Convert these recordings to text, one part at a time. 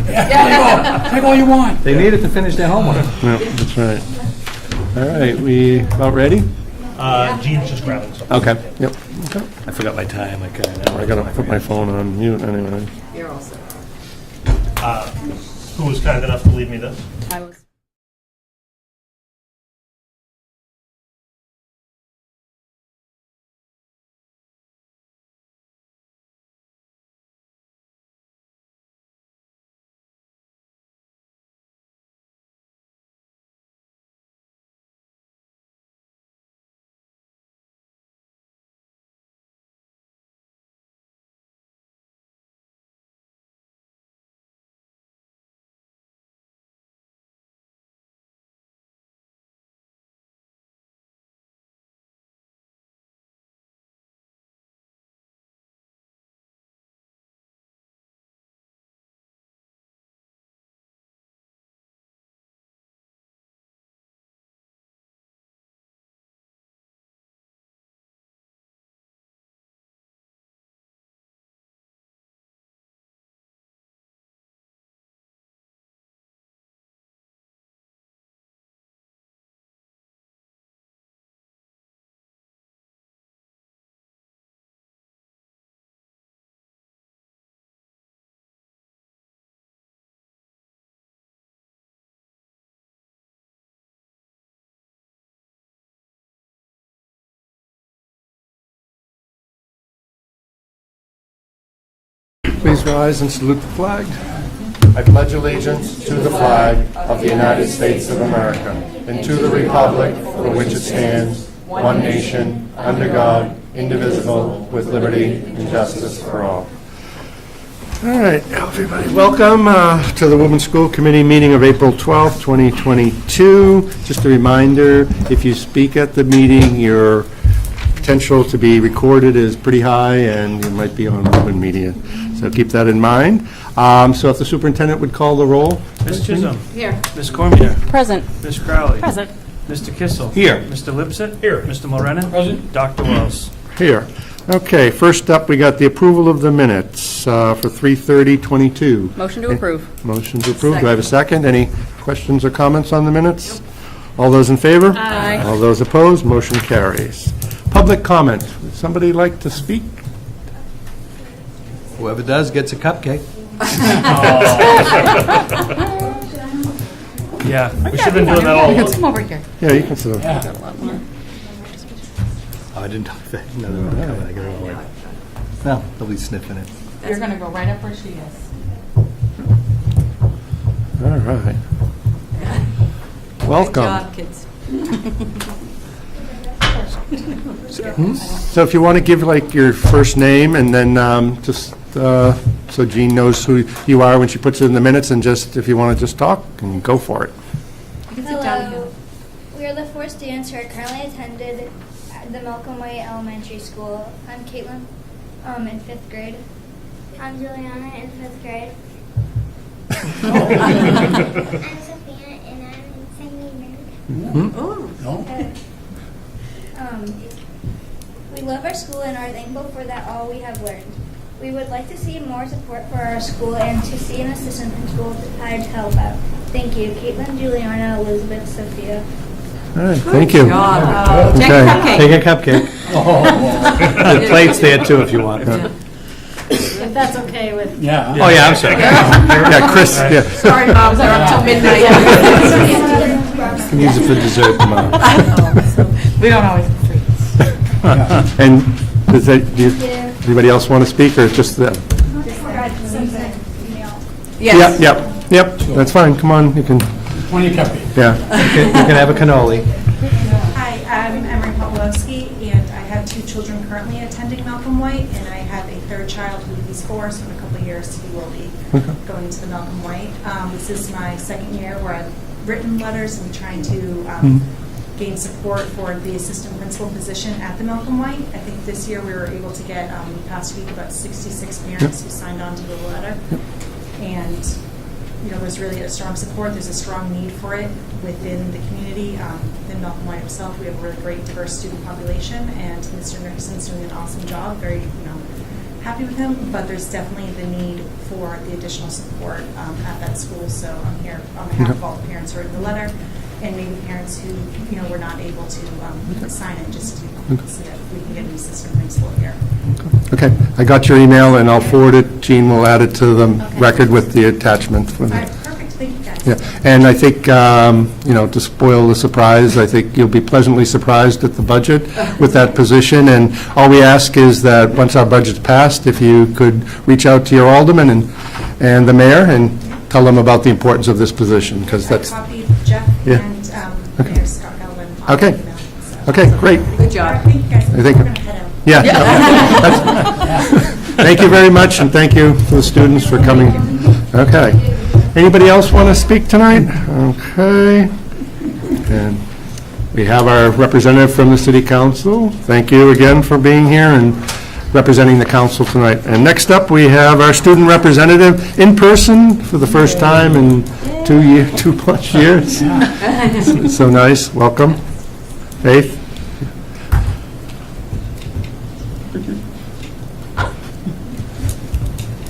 Take all you want. They need it to finish their homework. Yeah, that's right. All right, we about ready? Gene's just grabbing something. Okay. Yep. Okay. I forgot my time. I I gotta put my phone on mute anyway. You're all set. Who was kind enough to leave me this? I was. Please rise and salute the flag. I pledge allegiance to the flag of the United States of America and to the republic for which it stands, one nation, under God, indivisible, with liberty and justice for all. All right, everybody, welcome to the Woburn School Committee meeting of April 12th, 2022. Just a reminder, if you speak at the meeting, your potential to be recorded is pretty high, and you might be on Woburn Media. So keep that in mind. So if the superintendent would call the roll. Ms. Chisholm. Here. Ms. Cormier. Present. Ms. Crowley. Present. Mr. Kissel. Here. Mr. Lipset. Here. Mr. Mulrennan. Present. Dr. Wells. Here. Okay, first up, we got the approval of the minutes for 3/30/22. Motion to approve. Motion to approve. Do I have a second? Any questions or comments on the minutes? All those in favor? Aye. All those opposed? Motion carries. Public comment. Would somebody like to speak? Whoever does gets a cupcake. Yeah. We should have been doing that all along. Come over here. Yeah, you can sit down. Got a lot more. Oh, I didn't talk that. No, I got it away. No, nobody's sniffing it. You're going to go right up where she is. All right. Welcome. Good job, kids. So if you want to give like your first name and then just so Jean knows who you are when she puts it in the minutes, and just if you want to just talk and go for it. Hello. We are the 4 students who are currently attended at the Malcolm White Elementary School. I'm Caitlin in 5th grade. I'm Juliana in 5th grade. I'm Sophia and I'm in 2nd grade. We love our school and are thankful for that all we have learned. We would like to see more support for our school and to see an assistant principal hired to help out. Thank you. Caitlin, Juliana, Elizabeth, Sophia. All right, thank you. Take a cupcake. Take a cupcake. The plate's there too if you want. If that's okay with... Yeah. Oh, yeah, I'm sorry. Yeah, Chris, yeah. Sorry, Bob, we're up till midnight. You can use it for dessert tomorrow. We don't always have treats. And does anybody else want to speak, or just them? Yes. Yep, that's fine. Come on, you can, 20 cupcakes. yeah. You can have a cannoli. Hi, I'm Emery Pawlowski, and I have 2 children currently attending Malcolm White, and I have a 3rd child who is 4, so in a couple of years he will be going to the Malcolm White. This is my 2nd year where I've written letters and trying to gain support for the assistant principal position at the Malcolm White. I think this year we were able to get, past week, about 66 parents who signed on to the letter. And you know, there's really a strong support. There's a strong need for it within the community. Within Malcolm White himself, we have a really great diverse student population, and Mr. Nixon's doing an awesome job. Very, happy with him, but there's definitely the need for the additional support at that school. So I'm here on behalf of all the parents who wrote the letter, and maybe parents who were not able to sign it, just to so that we can get an assistant principal here. Okay, I got your email, and I'll forward it. Jean will add it to the record with the attachment. All right, perfect. Thank you, guys. Yeah, and I think, to spoil the surprise, I think you'll be pleasantly surprised at the budget with that position. And all we ask is that once our budget's passed, if you could reach out to your alderman and the mayor and tell them about the importance of this position, because that's... I copied Jeff and Mayor Scott Galvin on Okay. the email, so. Okay, great. Good job. Thank you, guys. I think- We're going to head out. Yeah. Thank you very much, and thank you to the students for coming. Okay. Anybody else want to speak tonight? Okay. And we have our representative from the city council. Thank you again for being here and representing the council tonight. And next up, we have our student representative in person for the first time in 2+ years. It's so nice. Welcome. Faith?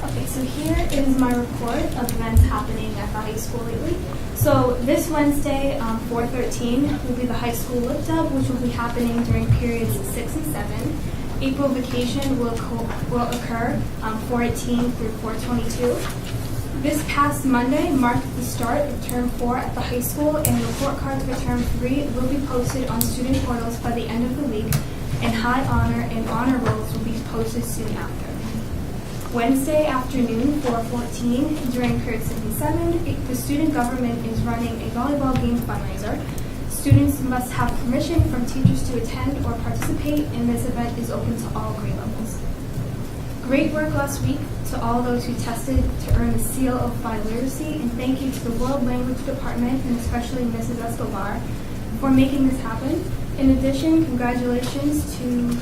Okay, so here is my report of events happening at the high school lately. So this Wednesday, 4/13, will be the high school lift up, which will be happening during periods 6 and 7. April vacation will occur 4/18 through 4/22. This past Monday marked the start of term 4 at the high school, and report cards for term 3 will be posted on student portals by the end of the week, and high honor and honor rolls will be posted soon after. Wednesday afternoon, 4/14, during period 6 and 7, the student government is running a volleyball game fundraiser. Students must have permission from teachers to attend or participate, and this event is open to all grade levels. Great work last week to all those who tested to earn the seal of Phi literacy, and thank you to the World Language Department and especially Mrs. Escobar for making this happen. In addition, congratulations to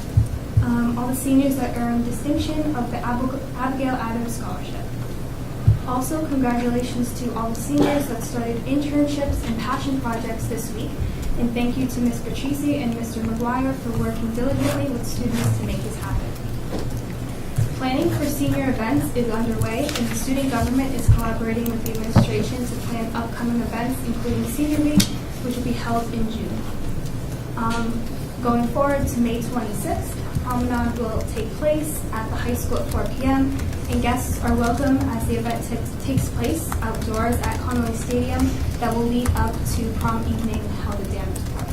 all the seniors that earned distinction of the Abigail Adams Scholarship. Also, congratulations to all the seniors that started internships and passion projects this week. And thank you to Ms. Patrici and Mr. McGuire for working diligently with students to make this happen. Planning for senior events is underway, and the student government is collaborating with the administration to plan upcoming events, including Senior Week, which will be held in June. Going forward to May 26th, promenade will take place at the high school at 4 p.m., and guests are welcome as the event takes place outdoors at Connolly Stadium that will lead up to prom evening held at Danvers Park.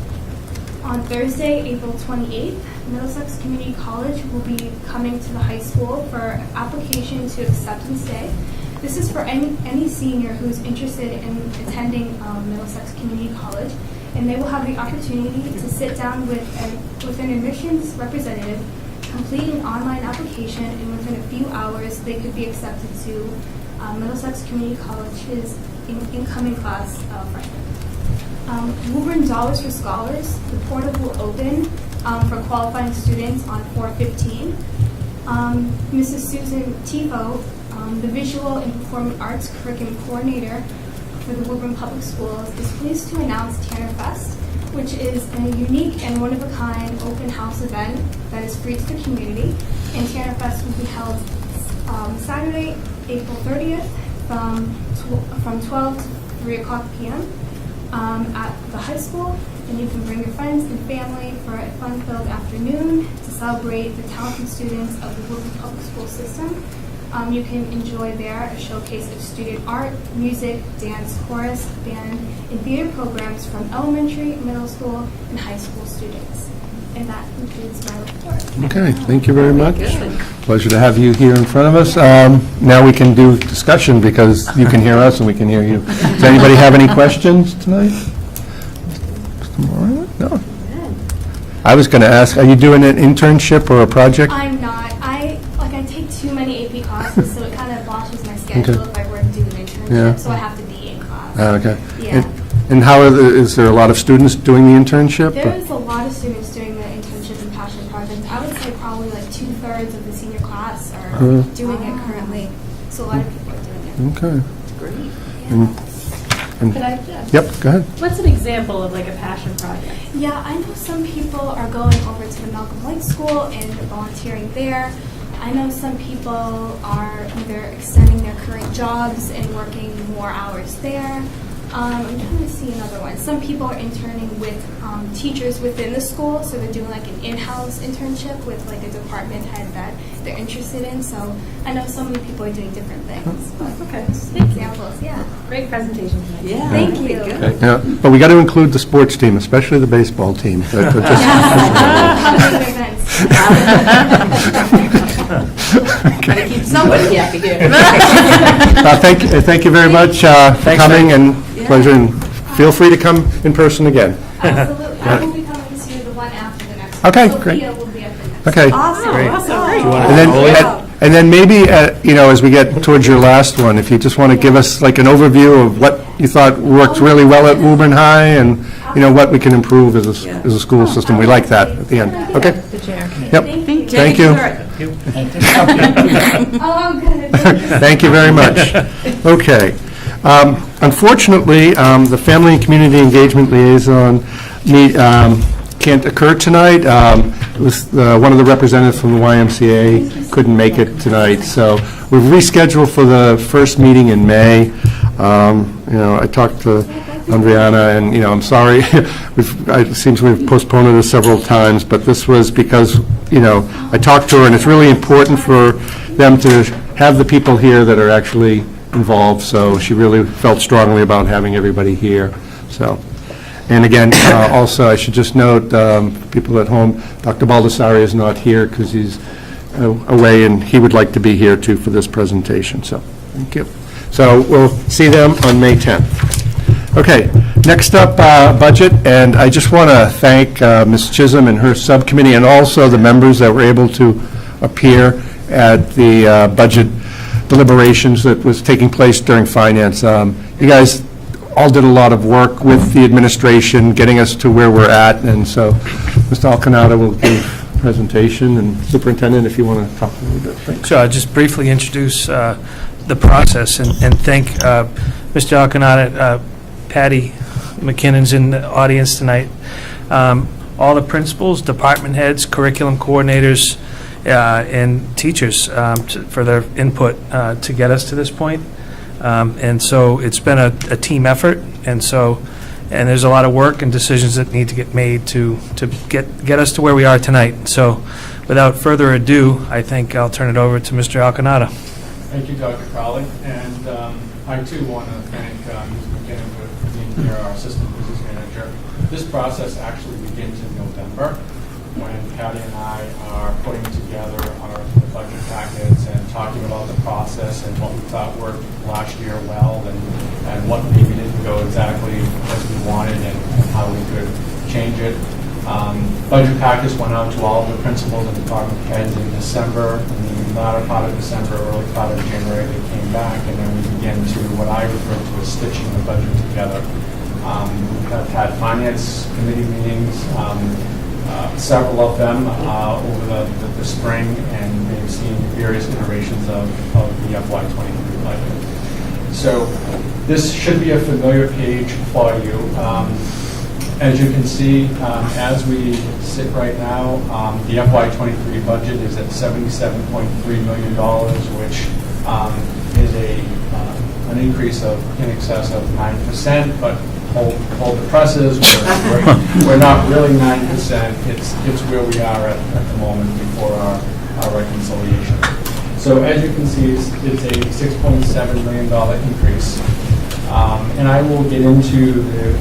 On Thursday, April 28th, Middlesex Community College will be coming to the high school for application to Acceptance Day. This is for any senior who's interested in attending Middlesex Community College, and they will have the opportunity to sit down with an admissions representative, complete an online application, and within a few hours they could be accepted to Middlesex Community College's incoming class of freshmen. Woburn Dollars for Scholars, the portal will open for qualifying students on 4/15. Mrs. Susan Tifo, the Visual and Performing Arts Curriculum Coordinator for the Woburn Public Schools, is pleased to announce Tanner Fest, which is a unique and one-of-a-kind open house event that is free to the community. And Tanner Fest will be held Saturday, April 30th from 12 to 3 o'clock p.m. At the high school, and you can bring your friends and family for a fun-filled afternoon to celebrate the talented students of the Woburn Public School system. You can enjoy there a showcase of student art, music, dance, chorus, band, and theater programs from elementary, middle school, and high school students. And that concludes my report. Okay, thank you very much. Pleasure to have you here in front of us. Now we can do discussion because you can hear us and we can hear you. Does anybody have any questions tonight? Mr. Moran? No. I was going to ask, are you doing an internship or a project? I'm not. I take too many AP classes, so it kind of bosses my schedule if I were to do an internship, Yeah. so I have to be in class. Okay. Yeah. And how is there a lot of students doing the internship? There's a lot of students doing the internship and passion project. I would say probably like 2/3 of the senior class are doing it currently. So a lot of people are doing it. Okay. Great. Could I just? Yep, go ahead. What's an example of like a passion project? Yeah, I know some people are going over to the Malcolm White School and volunteering there. I know some people are either extending their current jobs and working more hours there. I'm trying to see another one. Some people are interning with teachers within the school, so they're doing like an in-house internship with like a department head that they're interested in. So I know so many people are doing different things. But Okay. examples, yeah. Great presentation tonight. Yeah. Thank you. Okay, yeah, but we got to include the sports team, especially the baseball team. Coming events. Gotta keep somebody happy here. Thank you very much for coming, and pleasure, and feel free to come in person again. Absolutely. I will be coming to the one after the next. Okay, Sophia great. will be at the next. Okay. Awesome. Awesome. And then maybe, as we get towards your last one, if you just want to give us like an overview of what you thought worked really well at Woburn High, and, what we can improve as a school system. We like that at the end. Okay? The chair. Yep. Thank you. Oh, good. Thank you very much. Okay. Unfortunately, the Family and Community Engagement Liaison can't occur tonight. One of the representatives from the YMCA couldn't make it tonight, so we've rescheduled for the first meeting in May. I talked to Andriana, and, I'm sorry, it seems we've postponed it several times, but this was because, I talked to her, and it's really important for them to have the people here that are actually involved, so she really felt strongly about having everybody here, so. And again, also, I should just note, people at home, Dr. Baldessari is not here because he's away, and he would like to be here, too, for this presentation, so thank you. So we'll see them on May 10th. Okay, next up, budget, and I just want to thank Ms. Chisholm and her subcommittee, and also the members that were able to appear at the budget deliberations that was taking place during finance. You guys all did a lot of work with the administration, getting us to where we're at, and so Mr. Alcanada will give a presentation, and Superintendent, if you want to talk a little bit. Thanks. So I'll just briefly introduce the process and thank Mr. Alcanada. Patty McKinnon's in the audience tonight. All the principals, department heads, curriculum coordinators, and teachers for their input to get us to this point. And so it's been a team effort, and there's a lot of work and decisions that need to get made to get us to where we are tonight. So without further ado, I think I'll turn it over to Mr. Alcanada. Thank you, Dr. Crowley. And I, too, want to thank Ms. McKinnon for being here, our Assistant Business Manager. This process actually begins in November, when Patty and I are putting together our budget packets and talking about the process and what we thought worked last year well, and what maybe didn't go exactly as we wanted, and how we could change it. Budget packets went out to all of the principals and department heads in December. In the latter part of December, early part of January, they came back, and then we began to what I refer to as stitching the budget together. I've had finance committee meetings, several of them over the spring, and they've seen various iterations of the FY23 budget. So this should be a familiar page for you. As you can see, as we sit right now, the FY23 budget is at $77.3 million, which is an increase of in excess of 9%, but hold the presses. We're not really 9%. It's where we are at the moment before our reconciliation. So as you can see, it's a $6.7 million increase. And I will get into the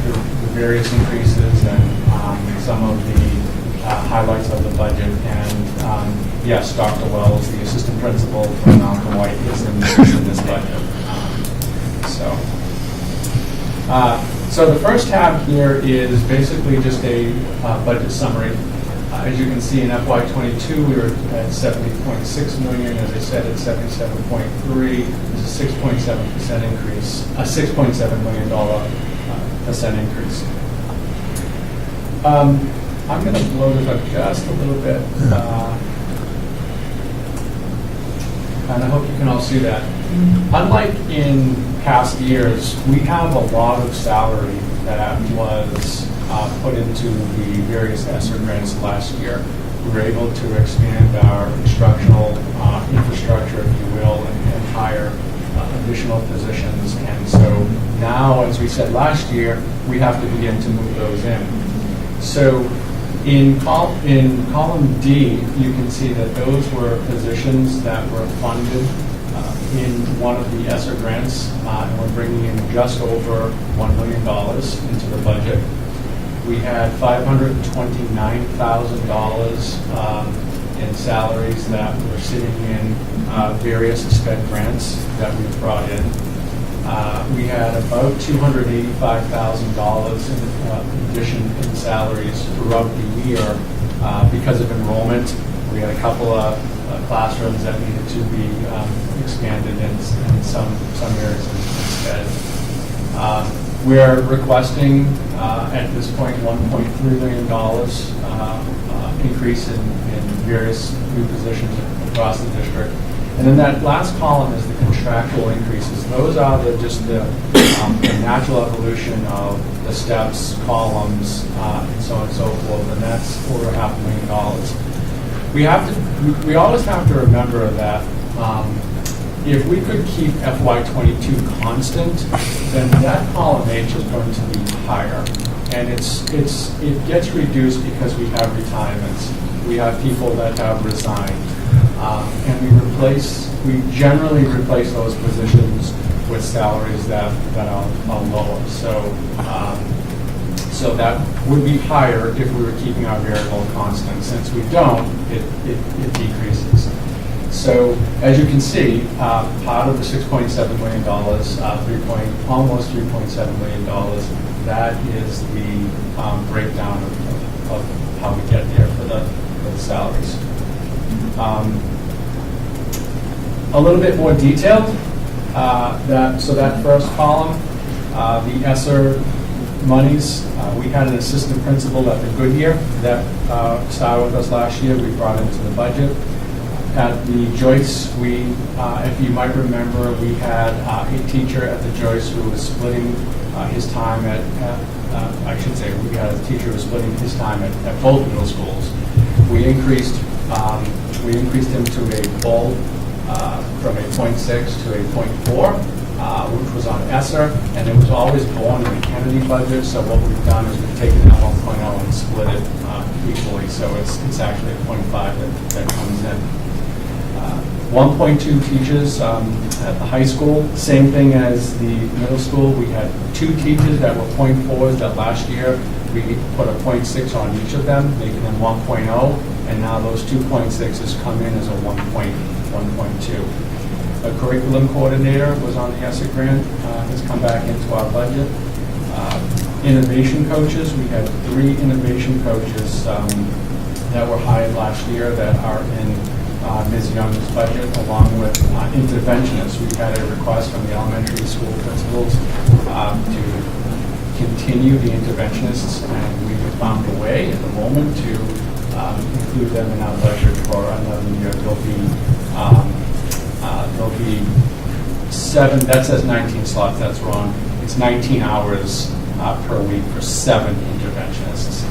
various increases and some of the highlights of the budget. And yes, Dr. Wells, the assistant principal from Malcolm White, is in this budget. So the first tab here is basically just a budget summary. As you can see, in FY22, we were at $70.6 million. As I said, at $77.3, it's a 6.7% increase, a $6.7 million percent increase. I'm going to blow this up just a little bit, and I hope you can all see that. Unlike in past years, we have a lot of salary that was put into the various ESSER grants last year. we were able to expand our instructional infrastructure, if you will, and hire additional positions. And so now, as we said last year, we have to begin to move those in. So in column D, you can see that those were positions that were funded in one of the ESSER grants, and we're bringing in just over $1 million into the budget. We had $529,000 in salaries that were sitting in various sped grants that we brought in. We had about $285,000 in addition in salaries throughout the year because of enrollment. We had a couple of classrooms that needed to be expanded in some areas instead. We're requesting at this point $1.3 million increase in various new positions across the district. And then that last column is the contractual increases. Those are just the natural evolution of the steps, columns, and so on and so forth, and that's over $500,000. We always have to remember that if we could keep FY22 constant, then that column H is going to be higher. And it gets reduced because we have retirements. We have people that have resigned. And we generally replace those positions with salaries that are lower. So that would be higher if we were keeping our variable constant. Since we don't, it decreases. So as you can see, part of the $6.7 million, almost $3.7 million, that is the breakdown of how we get there for the salaries. A little bit more detailed. So that first column, the ESSER monies, we had an assistant principal at the Goodyear that started with us last year. We brought into the budget. At the Joyce, if you might remember, we had a teacher at the Joyce who was splitting his time we had a teacher who was splitting his time at both middle schools. We increased him to a full from a 0.6 to a 0.4, which was on ESSER, and it was always born in the Kennedy budget. So what we've done is we've taken that 1.0 and split it equally. So it's actually a 0.5 that comes in. 1.2 teachers at the high school. Same thing as the middle school. We had 2 teachers that were 0.4s that last year we put a 0.6 on each of them, making them 1.0, and now those 2 0.6s come in as a 1.2. A curriculum coordinator was on the ESSER grant, has come back into our budget. Innovation coaches, we had 3 innovation coaches that were hired last year that are in Ms. Young's budget, along with interventionists. We had a request from the elementary school principals to continue the interventionists, and we have found a way at the moment to include them in our budget for another year. There'll be 7, that says 19 slots, that's wrong. It's 19 hours per week for 7 interventionists.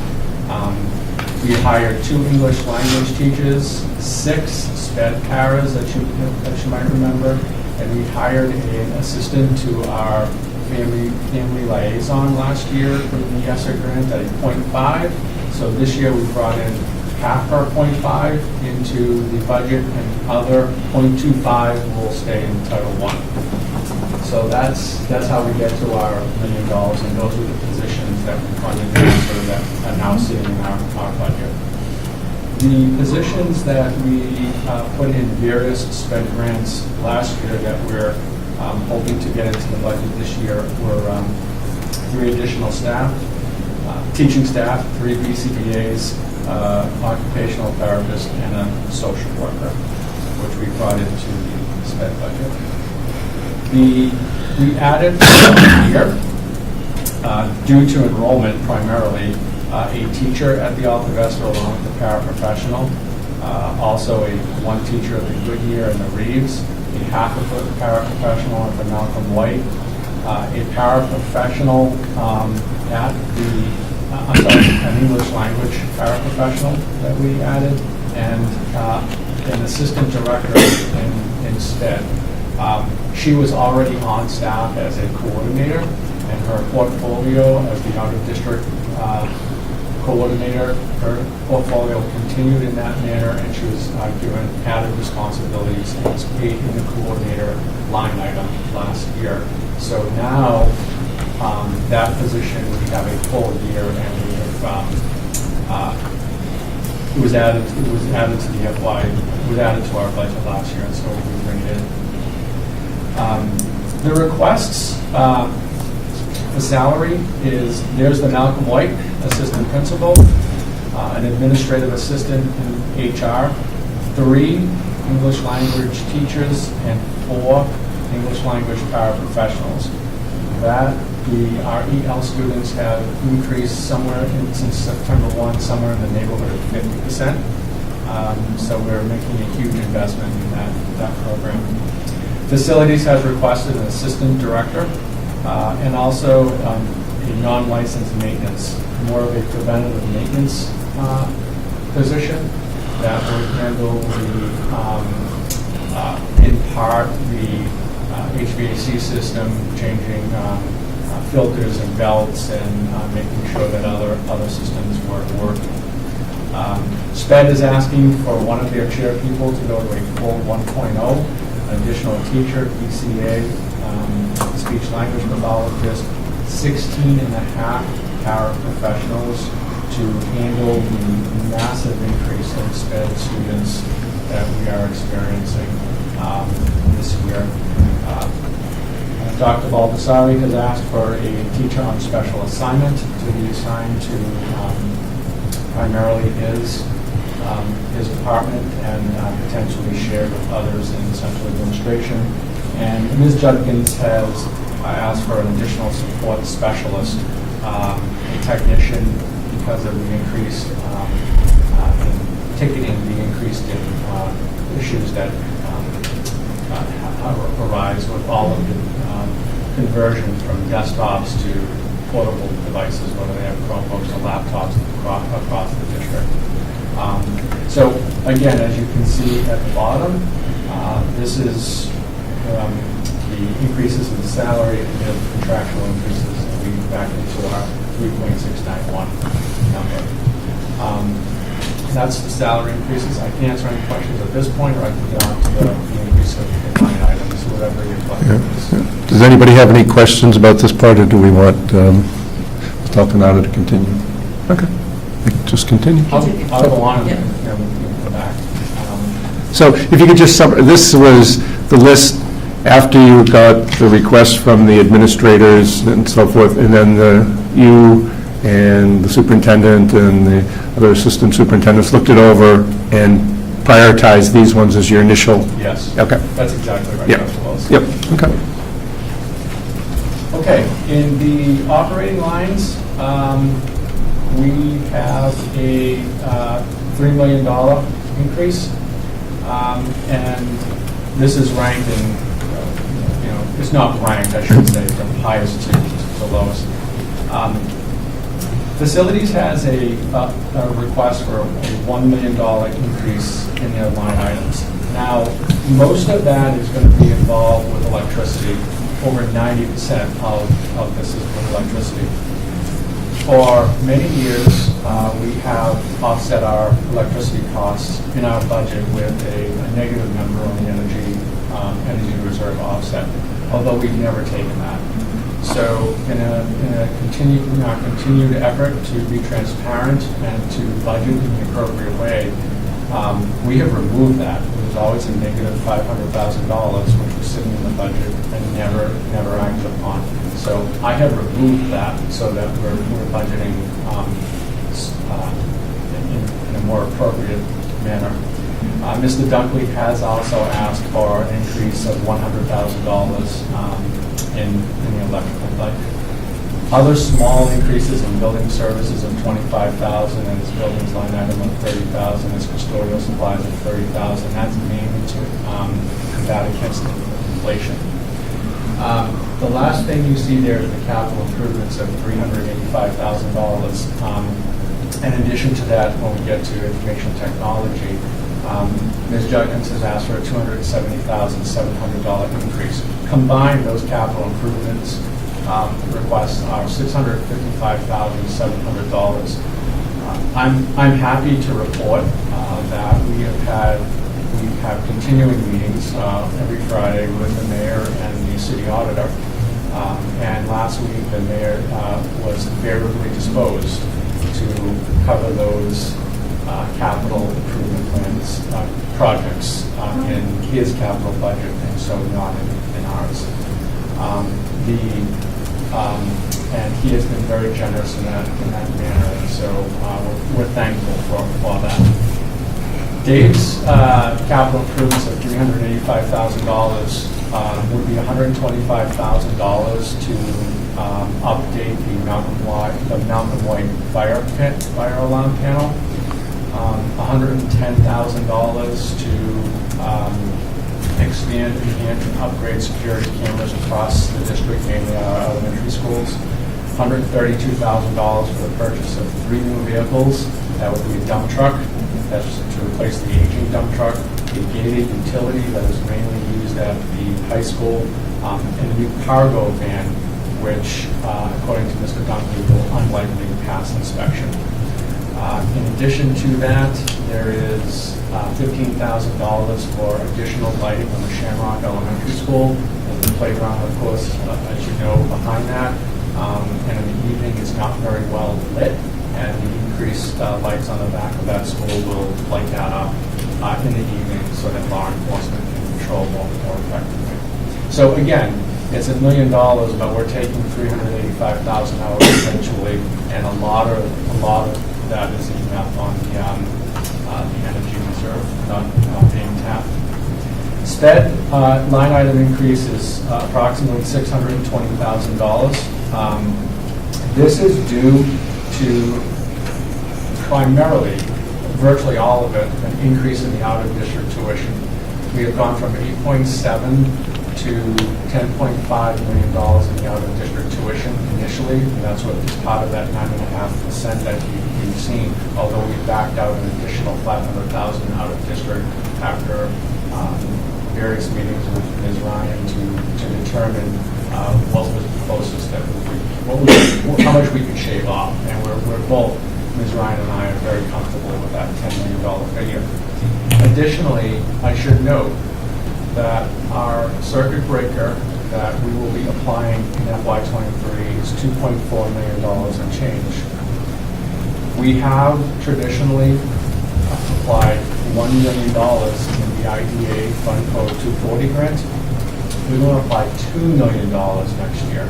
We hired 2 English language teachers, 6 sped paras that you might remember, and we hired an assistant to our family liaison last year from the ESSER grant at a 0.5. So this year we brought in half our 0.5 into the budget, and the other 0.25 will stay in Title I. So that's how we get to our $1 million, and those are the positions that we funded that are now sitting in our budget. The positions that we put in various sped grants last year that we're hoping to get into the budget this year were 3 additional staff, teaching staff, 3 BCBAs, occupational therapist, and a social worker, which we brought into the sped budget. We added here, due to enrollment primarily, a teacher at the Alta Vesta along with the paraprofessional, also one teacher at the Goodyear and the Reeves, a half a paraprofessional at the Malcolm White, a paraprofessional at the an English language paraprofessional that we added, and an assistant director instead. She was already on staff as a coordinator, and her portfolio as the out-of-district coordinator, her portfolio continued in that manner, and she was given added responsibilities and was paid in the coordinator line item last year. So now, that position, we have a full year, and we have, it was added to the FY, it was added to our budget last year, and so we bring it in. The requests, the salary is, there's the Malcolm White, assistant principal, an administrative assistant in HR, 3 English language teachers, and 4 English language paraprofessionals. That our EL students have increased somewhere since September 1, somewhere in the neighborhood of 50%. So we're making a huge investment in that program. Facilities has requested an assistant director and also a non-licensed maintenance, more of a preventative maintenance position that would handle in part the HVAC system, changing filters and belts, and making sure that other systems were working. SPED is asking for one of their chair people to go to a full 1.0, an additional teacher, ECA, speech language pathologist, 16 and a half paraprofessionals to handle the massive increase in SPED students that we are experiencing this year. Dr. Baldessari has asked for a teacher on special assignment to be assigned to primarily his department and potentially shared with others in central administration. And Ms. Judkins has asked for an additional support specialist, a technician, because of the increased in ticketing, the increased in issues that arise with all of the conversion from desktops to portable devices, whether they have Chromebooks or laptops across the district. So again, as you can see at the bottom, this is the increases in salary and the contractual increases that we back into our 3.691 number. That's the salary increases. I can answer any questions at this point, or I can go on to the increase of the line items, whatever your question is. Does anybody have any questions about this part, or do we want Mr. Alcanada to continue? Okay, just continue. I'll go on and then we can come back. So if you could just this was the list after you got the request from the administrators and so forth, and then you and the superintendent and the other assistant superintendents looked it over and prioritized these ones as your initial? Yes. Okay. That's exactly right. Yep. Yep. Okay. Okay. In the operating lines, we have a $3 million increase, and this is ranked in, it's not ranked, I should say, from highest to lowest. Facilities has a request for a $1 million increase in their line items. Now, most of that is going to be involved with electricity. Over 90% of this is with electricity. For many years, we have offset our electricity costs in our budget with a negative number on the energy reserve offset, although we've never taken that. So in our continued effort to be transparent and to budget in the appropriate way, we have removed that. It was always a negative $500,000, which was sitting in the budget and never acted upon. So I have removed that so that we're budgeting in a more appropriate manner. Mr. Dunkley has also asked for an increase of $100,000 in the electrical budget. Other small increases in building services of $25,000 and his buildings line item of $30,000, his custodial supplies of $30,000. That's mainly to combat against inflation. The last thing you see there is the capital improvements of $385,000. In addition to that, when we get to information technology, Ms. Judkins has asked for a $270,700 increase. Combined, those capital improvements requests are $655,700. I'm happy to report that we have continuing meetings every Friday with the mayor and the city auditor. And last week, the mayor was favorably disposed to cover those capital improvement plans, projects in his capital budget, and so not in ours. And he has been very generous in that manner, and so we're thankful for that. Dave's capital improvements of $385,000 would be $125,000 to update the Malcolm White fire alarm panel, $110,000 to expand, enhance, and upgrade security cameras across the district, mainly our elementary schools. $132,000 for the purchase of 3 new vehicles. That would be a dump truck. That's to replace the aging dump truck, a gated utility that is mainly used at the high school, and a new cargo van, which, according to Mr. Dunkley, will unlikely pass inspection. In addition to that, there is $15,000 for additional lighting on the Shamrock Elementary School, and the playground, of course, as you know, behind that. And in the evening, it's not very well lit, and the increased lights on the back of that school will light that up in the evening so that law enforcement can control more effectively. So again, it's $1 million, but we're taking $385,000 out eventually, and a lot of that is eaten up on the energy reserve not being tapped. SPED line item increase is approximately $620,000. This is due to primarily, virtually all of it, an increase in the out-of-district tuition. We have gone from 8.7 to $10.5 million in the out-of-district tuition initially, and that's what is part of that 9.5% that you've seen, although we backed out an additional $500,000 out-of-district after various meetings with Ms. Ryan to determine what was the closest that how much we could shave off, and we're both, Ms. Ryan and I, are very comfortable with that $10 million figure. Additionally, I should note that our circuit breaker that we will be applying in FY23 is $2.4 million and change. We have traditionally applied $1 million in the IDA Fund Code 240 grant. We will apply $2 million next year.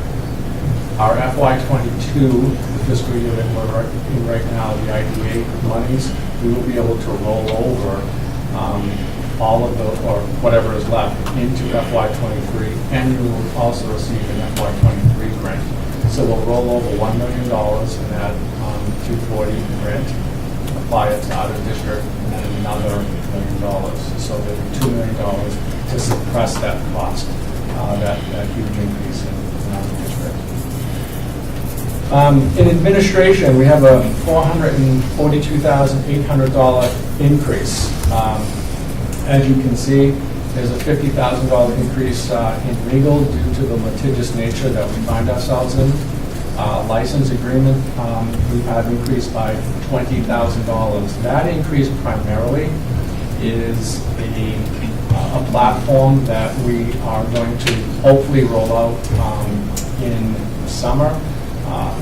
Our FY22, the fiscal year that we're in right now, the IDA monies, we will be able to roll over all of the, or whatever is left, into FY23, and we will also receive an FY23 grant. So we'll roll over $1 million in that 240 grant, apply it to out-of-district, and then another $1 million. So there'll be $2 million to suppress that cost, that huge increase in out-of-district. In administration, we have a $442,800 increase. As you can see, there's a $50,000 increase in legal due to the litigious nature that we find ourselves in. License agreement, we have increased by $20,000. That increase primarily is a platform that we are going to hopefully roll out in summer.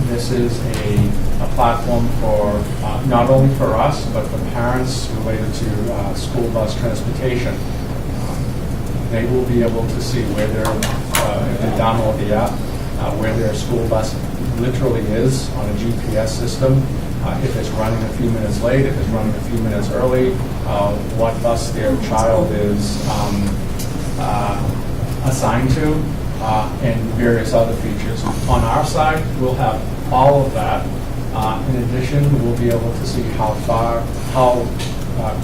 This is a platform for not only for us, but for parents related to school bus transportation. They will be able to see where their, if they download the app, where their school bus literally is on a GPS system, if it's running a few minutes late, if it's running a few minutes early, what bus their child is assigned to, and various other features. On our side, we'll have all of that. In addition, we'll be able to see how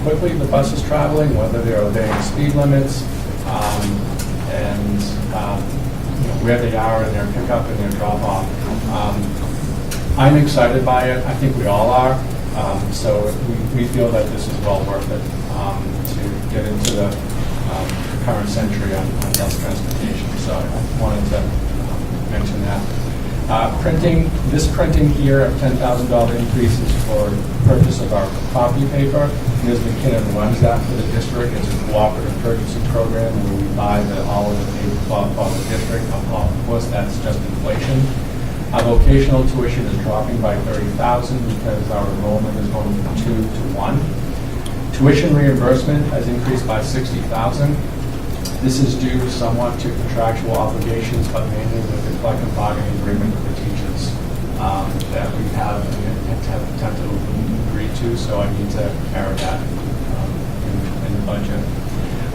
quickly the bus is traveling, whether they're obeying speed limits, and where they are in their pickup and their drop-off. I'm excited by it. I think we all are. So we feel that this is well worth it to get into the current century on bus transportation. So I wanted to mention that. This printing here of $10,000 increase is for purchase of our copy paper. Ms. McKinnon runs that for the district. It's a cooperative purchasing program where we buy all of the paper for the district. Of course, that's just inflation. Our vocational tuition is dropping by $30,000 because our enrollment is going from 2 to 1. Tuition reimbursement has increased by $60,000. This is due somewhat to contractual obligations, but mainly with the collective bargaining agreement with the teachers that we have attempted to agree to, so I need to carry that in the budget.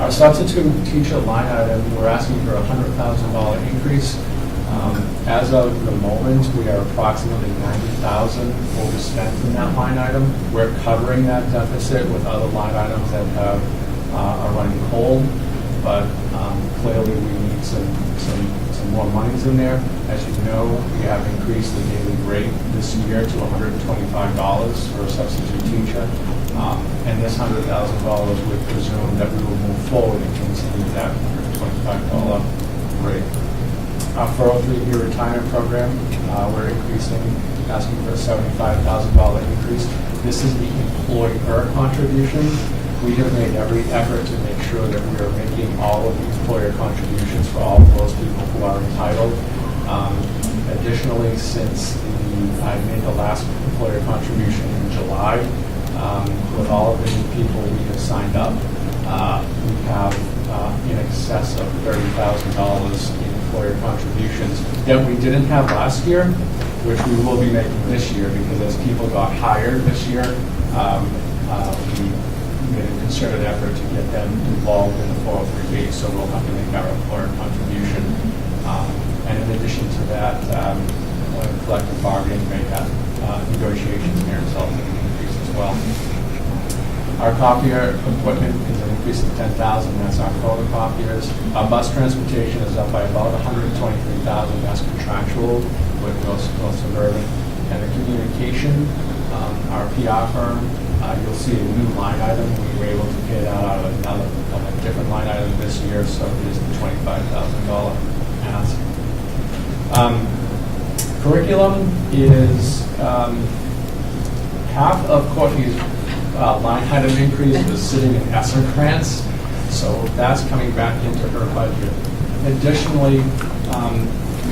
Our substitute teacher line item, we're asking for a $100,000 increase. As of the moment, we are approximately $90,000 overspent in that line item. We're covering that deficit with other line items that are running cold. But clearly we need some more monies in there. As you know, we have increased the daily rate this year to $125 for a substitute teacher. And this $100,000 would presume that we will move forward and continue that $125 rate. Our 403B retirement program, we're increasing, asking for a $75,000 increase. This is the employer contribution. We have made every effort to make sure that we are making all of the employer contributions for all of those people who are entitled. Additionally, since I made the last employer contribution in July, with all of the new people we have signed up, we have in excess of $30,000 in employer contributions that we didn't have last year, which we will be making this year, because as people got hired this year, we made a concerted effort to get them involved in the 403B, so we'll have to make our employer contribution. And in addition to that, collective bargaining may have negotiations here result in an increase as well. Our copier equipment is an increase of $10,000. That's our photocopiers. Our bus transportation is up by about $123,000. That's contractual with North Suburban. And the communication, our PR firm, you'll see a new line item. We were able to pay that out of a different line item this year, so it is the $25,000 ask. Curriculum is half of Courtney's line item increase was sitting in ESSER grants, so that's coming back into her budget. Additionally,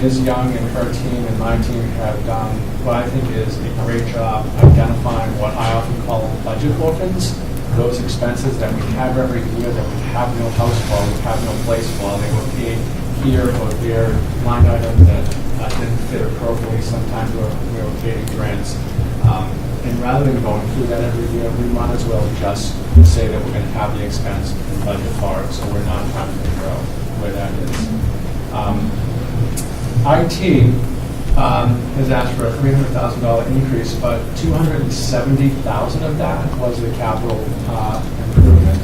Ms. Young and her team and my team have done what I think is a great job identifying what I often call budget orphans, those expenses that we have every year that we have no house for, we have no place for. They were paid here or there, line items that didn't fit appropriately. Sometimes we were paid grants. And rather than going through that every year, we might as well just say that we're going to have the expense and budget for it, so we're not trying to figure out where that is. IT has asked for a $300,000 increase, but $270,000 of that was the capital improvement.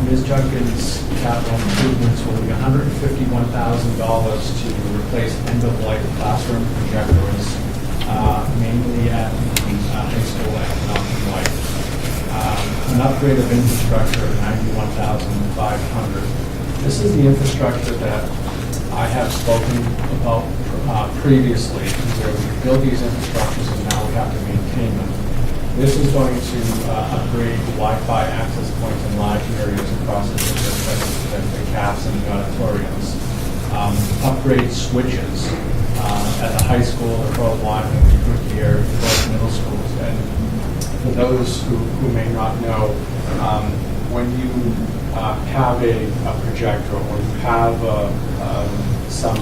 Ms. Junkins' capital improvements will be $151,000 to replace end-of-life classroom projectors, mainly at the high school at Malcolm White. An upgrade of infrastructure of $91,500. This is the infrastructure that I have spoken about previously, where we build these infrastructures and now we have to maintain them. This is going to upgrade Wi-Fi access points in large areas across the district, such as the CAFs and the auditoriums. Upgrade switches at the high school, the Pearl Wyman, the Goodyear, both middle schools. And for those who may not know, when you have a projector or you have some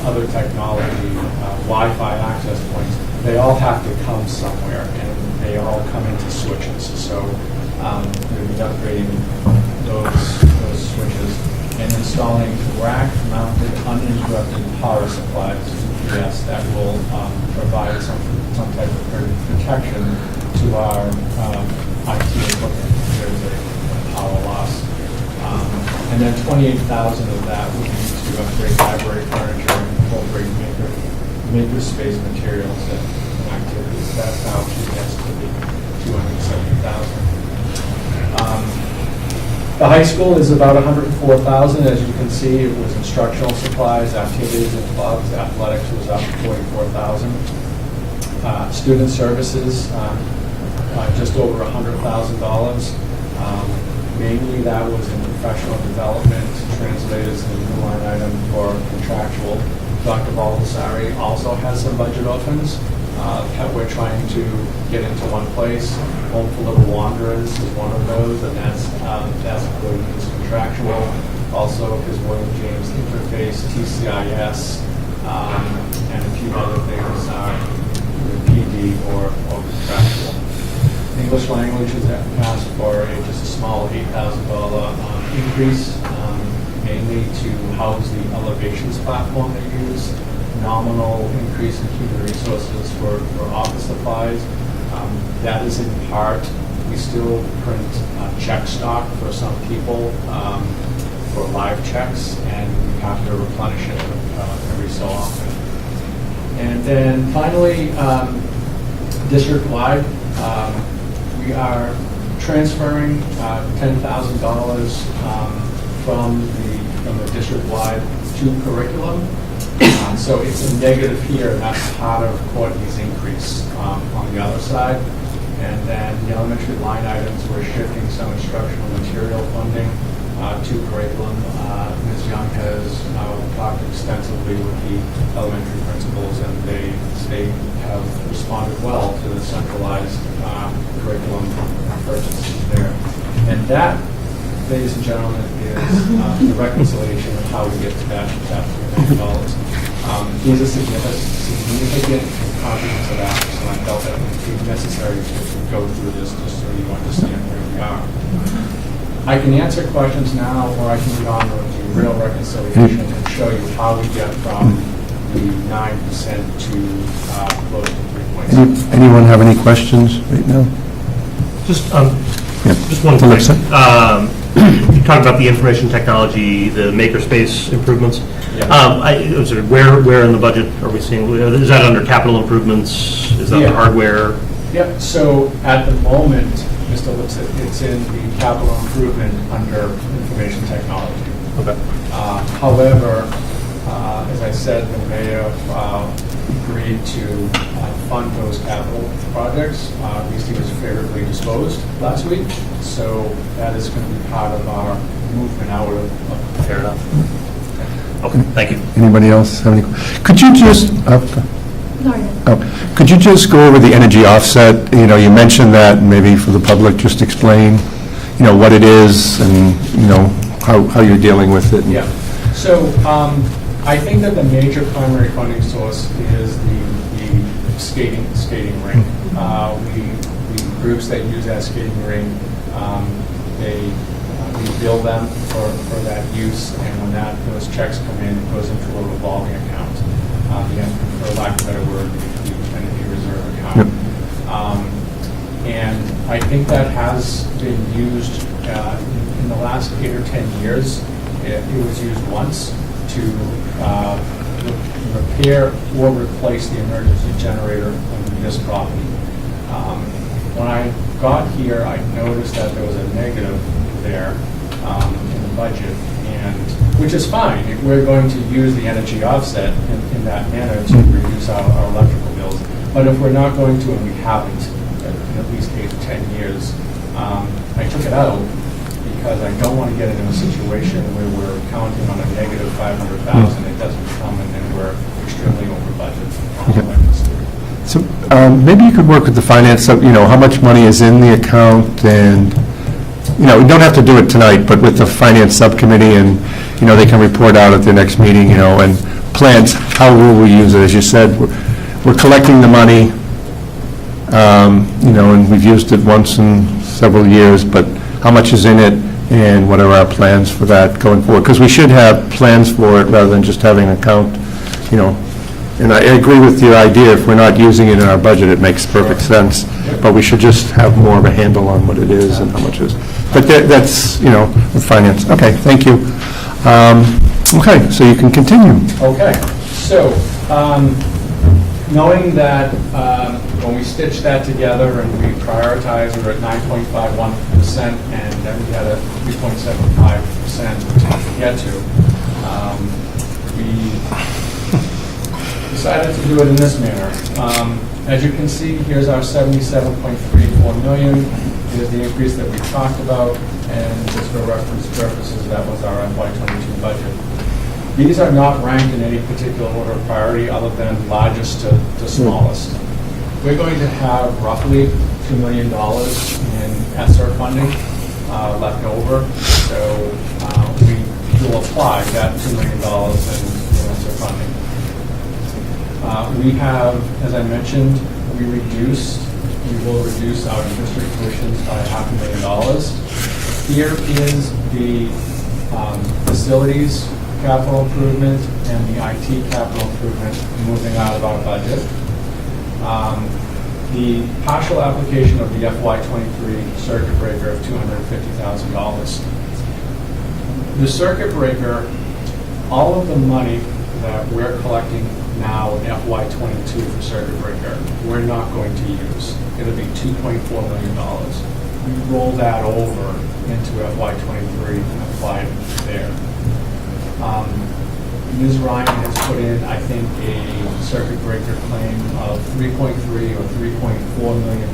other technology, Wi-Fi access points, they all have to come somewhere, and they all come into switches. So we'll be upgrading those switches and installing rack-mounted uninterrupted power supplies, UPS, that will provide some type of protection to our IT equipment if there's a power loss. And then $28,000 of that will be to to upgrade library furniture and incorporate makerspace materials and activities. That's how she gets to the $270,000. The high school is about $104,000. As you can see, it was instructional supplies, activities and clubs. Athletics was up $44,000. Student services, just over $100,000. Mainly that was in professional development, translators and the line item for contractual. Dr. Baldessari also has some budget opens that we're trying to get into one place. Home for Little Wanderers is one of those, and that's including his contractual. Also his William James interface, TCIS, and a few other things, PD or contractual. English language is asked for just a small $8,000 increase, mainly to house the elevations platform they use. Nominal increase in human resources for office supplies. That is in part, we still print check stock for some people for live checks, and we have to replenish it every so often. And then finally, district-wide, we are transferring $10,000 from the district-wide to curriculum. So it's a negative here, and that's part of Courtney's increase on the other side. And then the elementary line items, we're shifting some instructional material funding to curriculum. Ms. Young has talked extensively with the elementary principals, and they have responded well to the centralized curriculum purchases there. And that, ladies and gentlemen, is the reconciliation of how we get to that $3 million. These are significant and comprehensive acts, and I felt that it would be necessary to go through this just so you understand where we are. I can answer questions now, or I can get on with the real reconciliation and show you how we get from the 9% to close to 3.6. Anyone have any questions right now? Just one thing. You talked about the information technology, the makerspace improvements. Yeah. Where in the budget are we seeing? Is that under capital improvements? Is that the hardware? Yep. So at the moment, Mr. Lipset, it's in the capital improvement under information technology. Okay. However, as I said, the mayor agreed to fund those capital projects. At least he was favorably disposed last week. So that is going to be part of our movement out of. Fair enough. Okay, thank you. Anybody else have any? Could you just could you just go over the energy offset? You know, you mentioned that, and maybe for the public, just explain, you know, what it is and, you know, how you're dealing with it. Yeah. So I think that the major primary funding source is the skating rink. The groups that use that skating rink, we bill them for that use, and when those checks come in, it goes into a revolving account. For lack of a better word, the energy reserve account. Yep. And I think that has been used in the last 8 or 10 years. It was used once to repair or replace the emergency generator on this property. When I got here, I noticed that there was a negative there in the budget, and which is fine. If we're going to use the energy offset in that manner to reduce our electrical bills. But if we're not going to, and we haven't in at least 8 to 10 years, I took it out because I don't want to get into a situation where we're counting on a negative $500,000. It doesn't come, and then we're extremely over budget. So maybe you could work with the finance, you know, how much money is in the account, and, you know, we don't have to do it tonight, but with the finance subcommittee, and, you know, they can report out at their next meeting, you know, and plans, how will we use it? As you said, we're collecting the money, you know, and we've used it once in several years, but how much is in it, and what are our plans for that going forward? Because we should have plans for it rather than just having an account, you know. And I agree with your idea, if we're not using it in our budget, it makes perfect sense, but we should just have more of a handle on what it is and how much it is. But that's, you know, with finance. Okay, thank you. Okay, so you can continue. Okay, so, knowing that when we stitched that together and we prioritized, we were at 9.51%, and then we had a 3.75% to get to, we decided to do it in this manner. As you can see, here's our 77.34 million. Here's the increase that we talked about, and just for reference purposes, that was our FY22 budget. These are not ranked in any particular order of priority other than largest to smallest. We're going to have roughly $2 million in ESSER funding left over, so we will apply that $2 million in ESSER funding. We have, as I mentioned, we will reduce our district tuitions by $500,000. Here is the facilities capital improvement and the IT capital improvement moving out of our budget. The partial application of the FY23 circuit breaker of $250,000. The circuit breaker, all of the money that we're collecting now in FY22 for circuit breaker, we're not going to use. It'll be $2.4 million. We roll that over into FY23 and apply it there. Ms. Ryan has put in, I think, a circuit breaker claim of $3.3 or $3.4 million.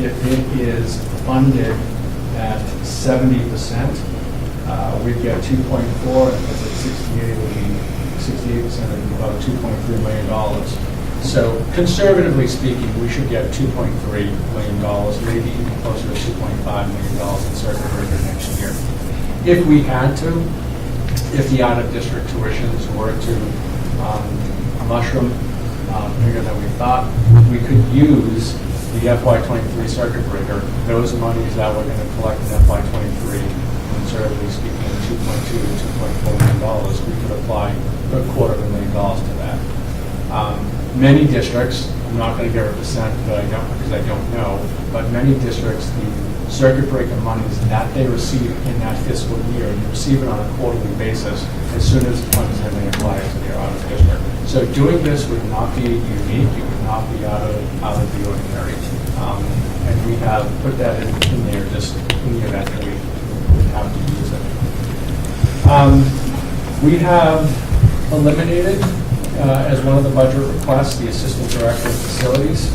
If it is funded at 70%, we'd get 2.4, and if it's at 68, it would be 68%, it would be about $2.3 million. So conservatively speaking, we should get $2.3 million, maybe even closer to $2.5 million in circuit breaker next year. If we had to, if the out-of-district tuitions were to mushroom bigger than we thought, we could use the FY23 circuit breaker, those monies that we're going to collect in FY23, conservatively speaking, $2.2 to $2.4 million, we could apply $250,000 to that. Many districts, I'm not going to give a percent because I don't know, but many districts, the circuit breaker monies that they receive in that fiscal year, you receive it on a quarterly basis as soon as the funds have been applied to their out-of-district. So doing this would not be unique, it would not be out of the ordinary. And we have put that in there just in the event that we would have to use it. We have eliminated, as one of the budget requests, the Assistant Director of Facilities.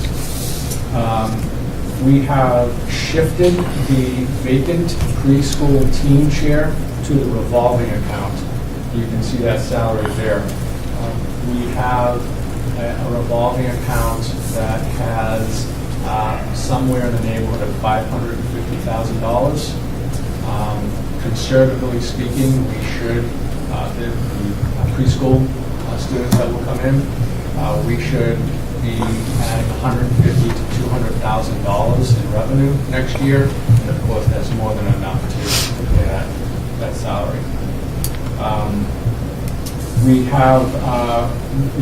We have shifted the vacant preschool team chair to the revolving account. You can see that salary there. We have a revolving account that has somewhere in the neighborhood of $550,000. Conservatively speaking, we should, the preschool students that will come in, we should be adding $150,000 to $200,000 in revenue next year, and of course that's more than enough to pay that salary. We have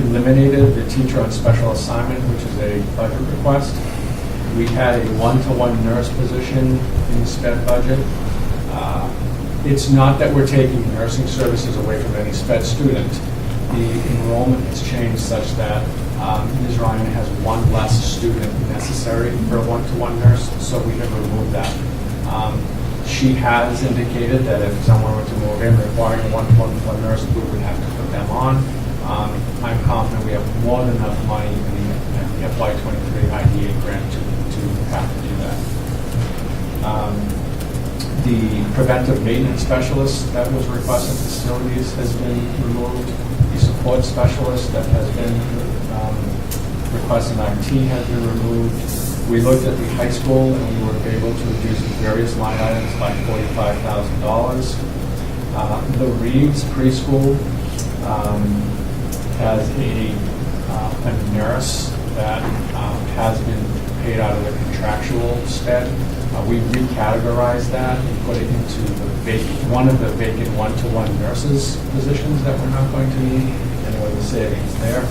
eliminated the teacher on special assignment, which is a budget request. We had a one-to-one nurse position in the SPED budget. It's not that we're taking nursing services away from any SPED student. The enrollment has changed such that Ms. Ryan has one less student necessary for a one-to-one nurse, so we have removed that. She has indicated that if someone were to move in requiring a one-to-one nurse, we would have to put them on. I'm confident we have more than enough money in the FY23 IDA grant to have to do that. The preventive maintenance specialist that was requested in facilities has been removed. The support specialist that has been requested in IT has been removed. We looked at the high school and we were able to reduce various line items by $45,000. The Reeves preschool has a nurse that has been paid out of the contractual SPED. We recategorized that and put it into one of the vacant one-to-one nurses positions that we're not going to need, and there was a savings there.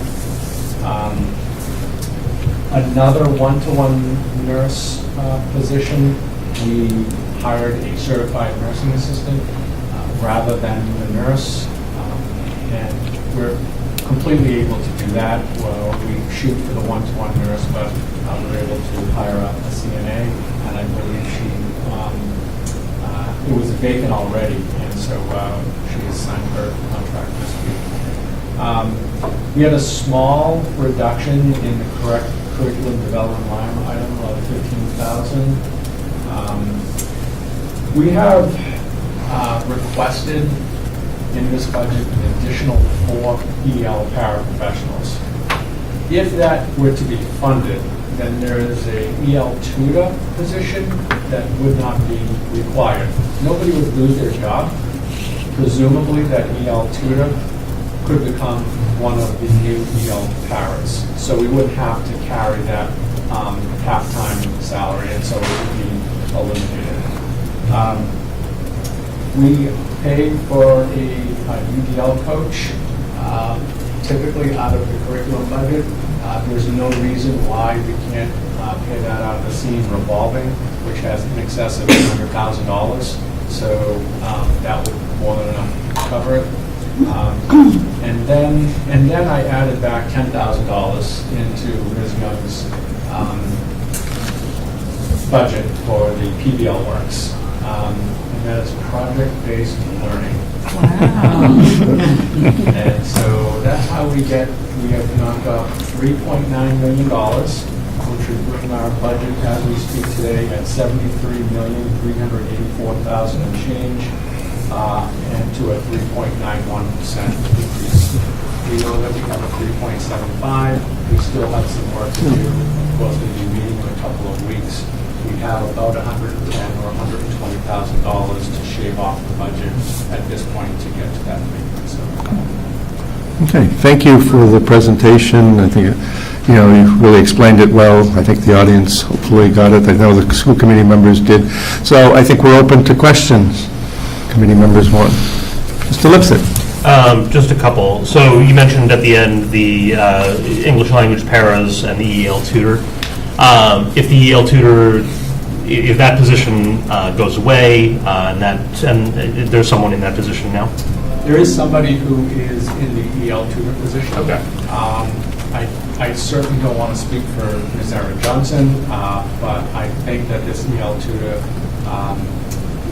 Another one-to-one nurse position, we hired a certified nursing assistant. rather than the nurse. And we're completely able to do that. Well, we shoot for the one-to-one nurse, but we're able to hire a CNA, and I believe it was vacant already, and so she has signed her contract this week. We had a small reduction in the correct curriculum development line item of $15,000. We have requested in this budget an additional 4 EL paraprofessionals. If that were to be funded, then there is a EL tutor position that would not be required. Nobody would lose their job. Presumably that EL tutor could become one of the new EL paras. So we wouldn't have to carry that half-time salary, and so it would be eliminated. We pay for a UDL coach, typically out of the curriculum budget. There's no reason why we can't pay that out of the scene revolving, which has in excess of $800,000. So that would more than enough cover it. And then I added back $10,000 into Ms. Young's budget for the PBL works. And that is project-based learning. Wow. And so that's how we have knocked off $3.9 million, which would bring our budget as we speak today at $73,384,000 and change, and to a 3.91% increase. We know that we have a 3.75. We still have some work to do. Of course, we'll be meeting in a couple of weeks. We have about $110,000 or $120,000 to shave off the budget at this point to get to that 3.75. Okay, thank you for the presentation. I think, you really explained it well. I think the audience hopefully got it. I know the school committee members did. So I think we're open to questions. Committee members want. Mr. Lipset. Just a couple. So you mentioned at the end the English language paras and the EL tutor. If the EL tutor, if that position goes away, and there's someone in that position now? There is somebody who is in the EL tutor position. Okay. I certainly don't want to speak for Ms. Erin Johnson, but I think that this EL tutor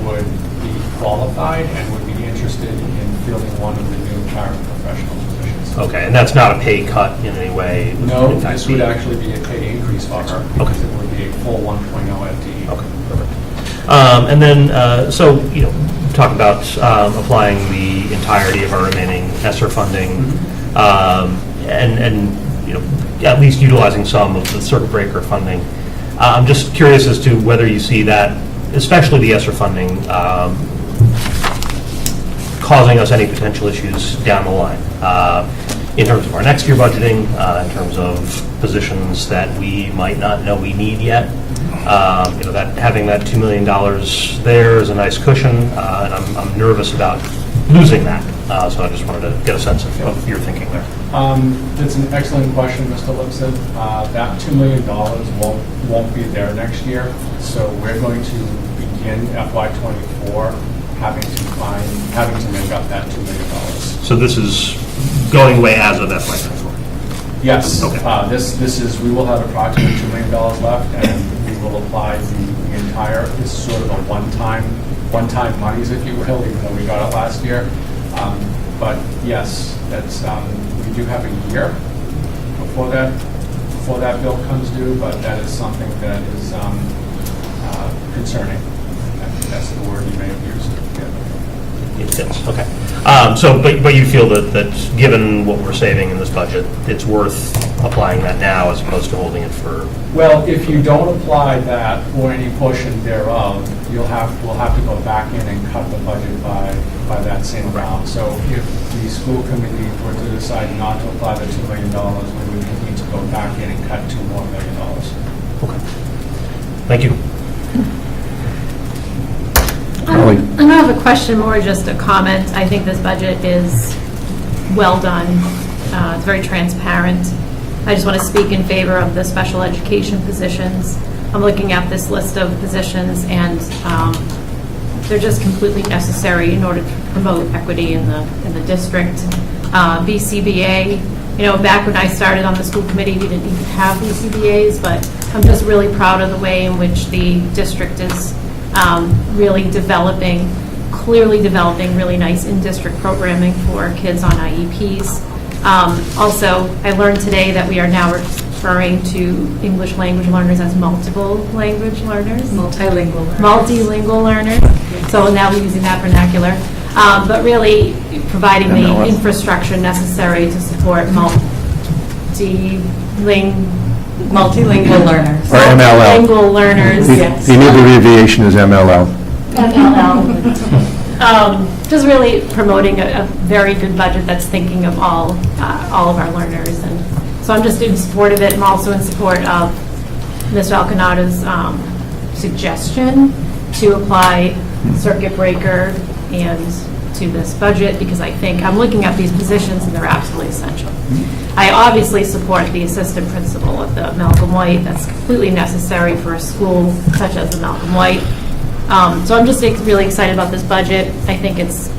would be qualified and would be interested in filling one of the new paraprofessional positions. Okay, and that's not a pay cut in any way? No, In fact, this would actually be a pay increase for her, because it would be a full 1.0 FTE. Okay, perfect. And then, so, talk about applying the entirety of our remaining ESSER funding, and at least utilizing some of the circuit breaker funding. I'm just curious as to whether you see that, especially the ESSER funding, causing us any potential issues down the line in terms of our next year budgeting, in terms of positions that we might not know we need yet. That having that $2 million there is a nice cushion, and I'm nervous about losing that. So I just wanted to get a sense of your thinking there. It's an excellent question, Mr. Lipson. That $2 million won't be there next year, so we're going to begin FY24 having to make up that $2 million. So this is going away as of FY24? Yes. Okay. This is, we will have approximately $2 million left, and we will apply the entire, it's sort of a one-time monies, if you will, even though we got it last year. But yes, that's, we do have a year before that bill comes due, but that is something that is concerning. That's the word you may have used. It is, okay. But you feel that given what we're saving in this budget, it's worth applying that now as opposed to holding it for... Well, if you don't apply that or any portion thereof, we'll have to go back in and cut the budget by that same amount. So if the school committee were to decide not to apply the $2 million, we would need to go back in and cut $2 more million. Okay. Thank you. I don't have a question, more just a comment. I think this budget is well done. It's very transparent. I just want to speak in favor of the special education positions. I'm looking at this list of positions, and they're just completely necessary in order promote equity in the district. BCBA, back when I started on the school committee, we didn't even have BCBAs, but I'm just really proud of the way in which the district is really clearly developing really nice in-district programming for kids on IEPs. Also, I learned today that we are now referring to English language learners as multiple language learners. Multilingual learners. So now we're using that vernacular. But really providing the infrastructure necessary to support multilingual learners. Or MLL. Multilingual learners, yes. The new abbreviation is MLL. Just really promoting a very good budget that's thinking of all of our learners. And so I'm just in support of it. I'm also in support of Ms. Alcanada's suggestion to apply circuit breaker and to this budget, because I think I'm looking at these positions and they're absolutely essential. I obviously support the assistant principal at the Malcolm White. That's completely necessary for a school such as the Malcolm White. So I'm just really excited about this budget. I think it's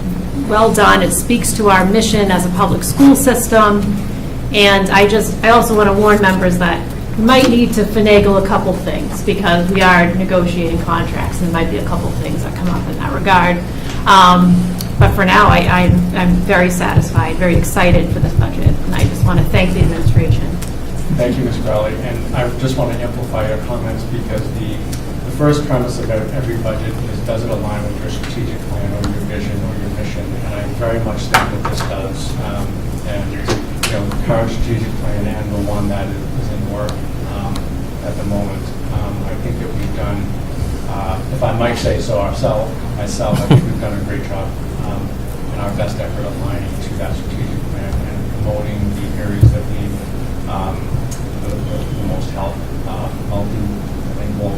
well done. It speaks to our mission as a public school system. And I also want to warn members that we might need to finagle a couple things, because we are negotiating contracts, and there might be a couple things that come up in that regard. But for now, I'm very satisfied, very excited for this budget, and I just want to thank the administration. Thank you, Ms. Crowley. And I just want to amplify your comments, because the first premise about every budget is, does it align with your strategic plan or your vision or your mission? And I very much think that this does. And the current strategic plan and the one that is in work at the moment, I think that we've done, if I might say so myself, I think we've done a great job in our best effort aligning to that strategic plan and promoting the areas that need the most help, multilingual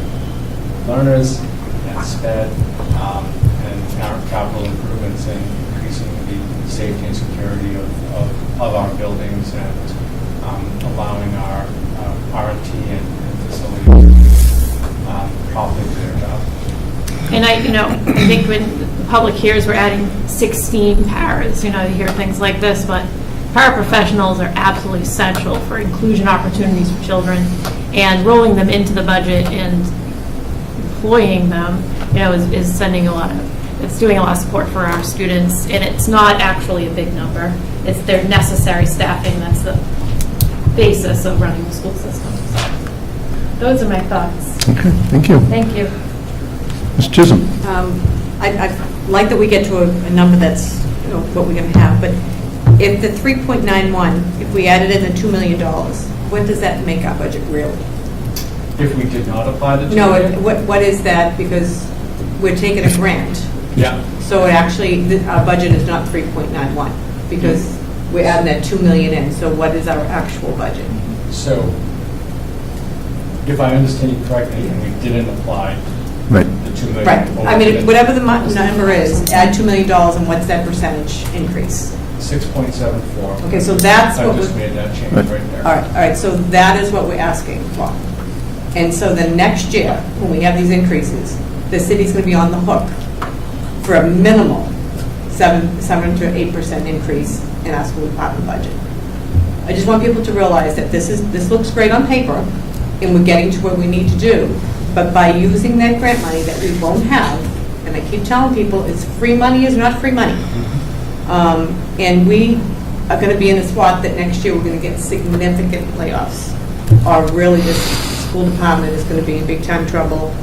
learners and SPED, and capital improvements and increasing the safety and security of our buildings, and allowing our R&T and facilities to properly do their job. And I think when the public hears we're adding 16 paras, you hear things like this, but paraprofessionals are absolutely essential for inclusion opportunities for children, and rolling them into the budget and employing them, is sending it's doing a lot of support for our students, and it's not actually a big number. It's their necessary staffing that's the basis of running the school system. So those are my thoughts. Okay, thank you. Thank you. Ms. Chisholm. I'd like that we get to a number that's what we're going to have, but if the 3.91, if we added in the $2 million, what does that make our budget really? If we did not apply the $2 No, million? what is that? Because we're taking a grant. Yeah. So it actually, our budget is not 3.91, because we're adding that 2 million in. So what is our actual budget? So, if I understand you correctly, and we didn't apply Right. the $2 million. Right. I mean, whatever the number is, add $2 million, and what's that percentage increase? 6.74. Okay, so that's I what just we're, made that change Right. right there. all right, so that is what we're asking for. And so the next year, when we have these increases, the city's going to be on the hook for a minimal 7 to 8% increase in our school department budget. I just want people to realize that this looks great on paper, and we're getting to what we need to do, but by using that grant money that we won't have, and I keep telling people, it's free money is not free money. And we are going to be in a spot that next year we're going to get significant layoffs, or really this school department is going to be in big time trouble,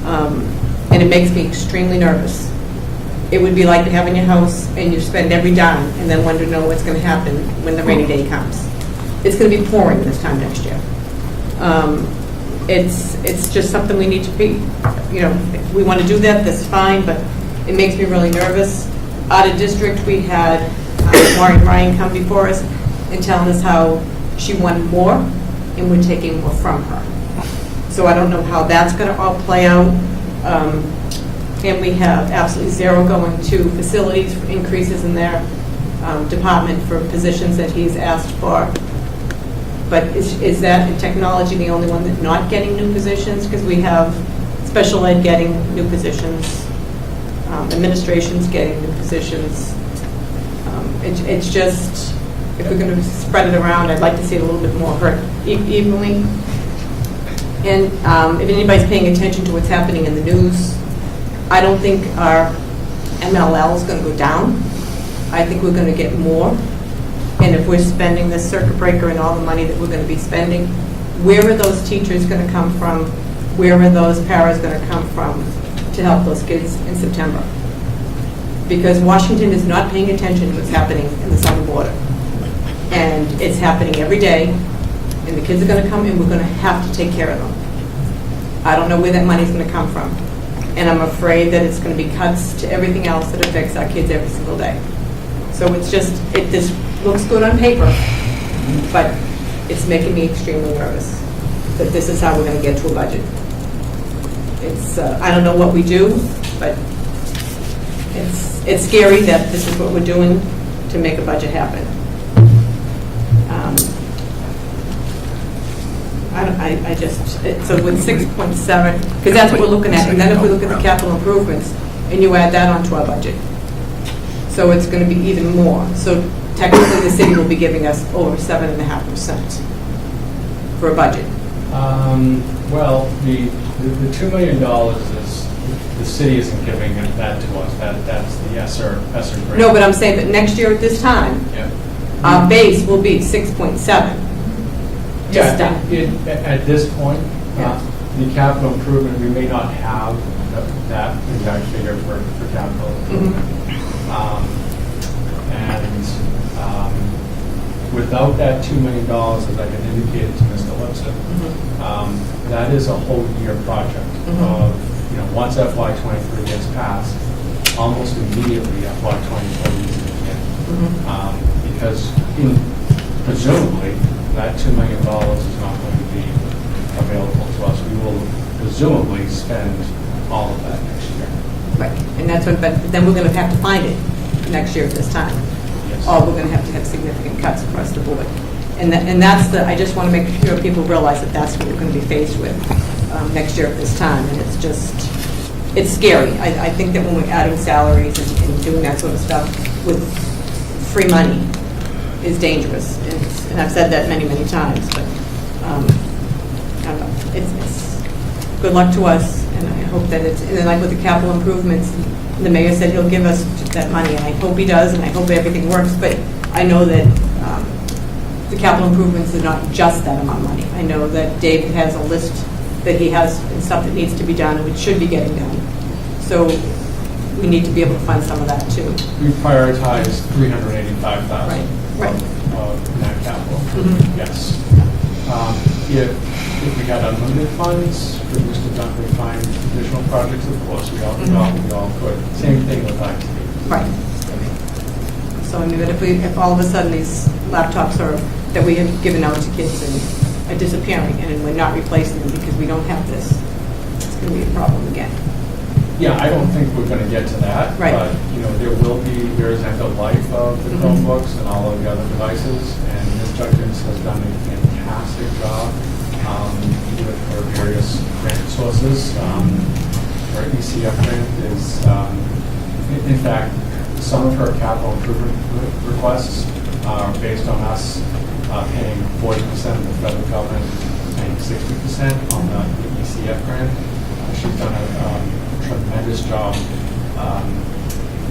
and it makes me extremely nervous. It would be like having your house and you spend every dime and then wonder what's going to happen when the rainy day comes. It's going to be pouring this time next year. It's just something we need to be, if we want to do that, that's fine, but it makes me really nervous. Out of district, we had Maureen Ryan come before us and telling us how she wanted more and we're taking more from her. So I don't know how that's going to all play out. And we have absolutely zero going to facilities for increases in their department for positions that he's asked for. But is that in technology the only one that's not getting new positions? Because we have special ed getting new positions. Administration's getting new positions. It's just, if we're going to spread it around, I'd like to see it a little bit more evenly. And if anybody's paying attention to what's happening in the news, I don't think our MLL is going to go down. I think we're going to get more. And if we're spending this circuit breaker and all the money that we're going to be spending, where are those teachers going to come from? Where are those paras going to come from to help those kids in September? Because Washington is not paying attention to what's happening in the southern border. And it's happening every day, and the kids are going to come, and we're going to have to take care of them. I don't know where that money's going to come from. And I'm afraid that it's going to be cuts to everything else that affects our kids every single day. So it's just, this looks good on paper, but it's making me extremely nervous that this is how we're going to get to a budget. It's, I don't know what we do, but it's scary that this is what we're doing to make a budget happen. I just, so with 6.7, because that's what we're looking at, and then if we look at the capital improvements, and you add that onto our budget, so it's going to be even more. So technically, the city will be giving us over 7.5% for a budget. Well, the $2 million is, the city isn't giving that to us. That's the ESSER grant. No, but I'm saying that next year at this time, Yeah. our base will be 6.7. Yeah, at this point, the capital improvement, we may not have that exact figure for capital improvement. Without that $2 million, as I had indicated to Mr. Lipson, that is a whole year project of, once FY23 gets passed, almost immediately FY24 needs to begin. Because presumably, that $2 million is not going to be available to us. We will presumably spend all of that next year. Right, and that's what, but then we're going to have to find it next year at this time. Yes. Or we're going to have significant cuts across the board. And that's I just want to make sure people realize that that's what we're going to be faced with next year at this time. And it's just, it's scary. I think that when we're adding salaries and doing that sort of stuff with free money is dangerous. And I've said that many, many times, but I don't know. It's good luck to us, and I hope that it's, and then like with the capital improvements, the mayor said he'll give us that money, and I hope he does, and I hope everything works, but I know that the capital improvements is not just that amount of money. I know that David has a list that he has and stuff that needs to be done, which should be getting done. So we need to be able to fund some of that too. We prioritize $385,000 Right. of that capital. Yes. If we had unlimited funds, could Mr. Dunkley find additional projects? Of course, we all could. Same thing with IT. Right. So I mean, but if all of a sudden these laptops that we have given out to kids are disappearing and we're not replacing them because we don't have this, it's going to be a problem again. Yeah, I don't think we're going to get to that. Right. But, there is end of life of the Chromebooks and all of the other devices, and Ms. Judkins has done a fantastic job with her various grant sources. Her ECF grant is, in fact, some of her capital improvement requests are based on us paying 40% of the federal government, paying 60% on the ECF grant. She's done a tremendous job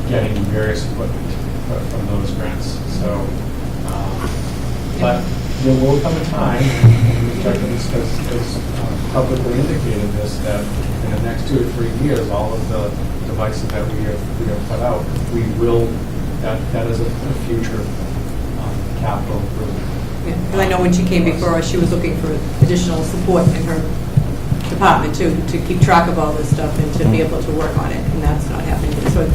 getting various equipment from those grants. So, but there will come a time, and Ms. Judkins has publicly indicated this, that in the next 2 or 3 years, all of the devices that we have put out, we will, that is a future capital improvement. Because I know when she came before us, she was looking for additional support in her department to keep track of all this stuff and to be able to work on it, and that's not happening. So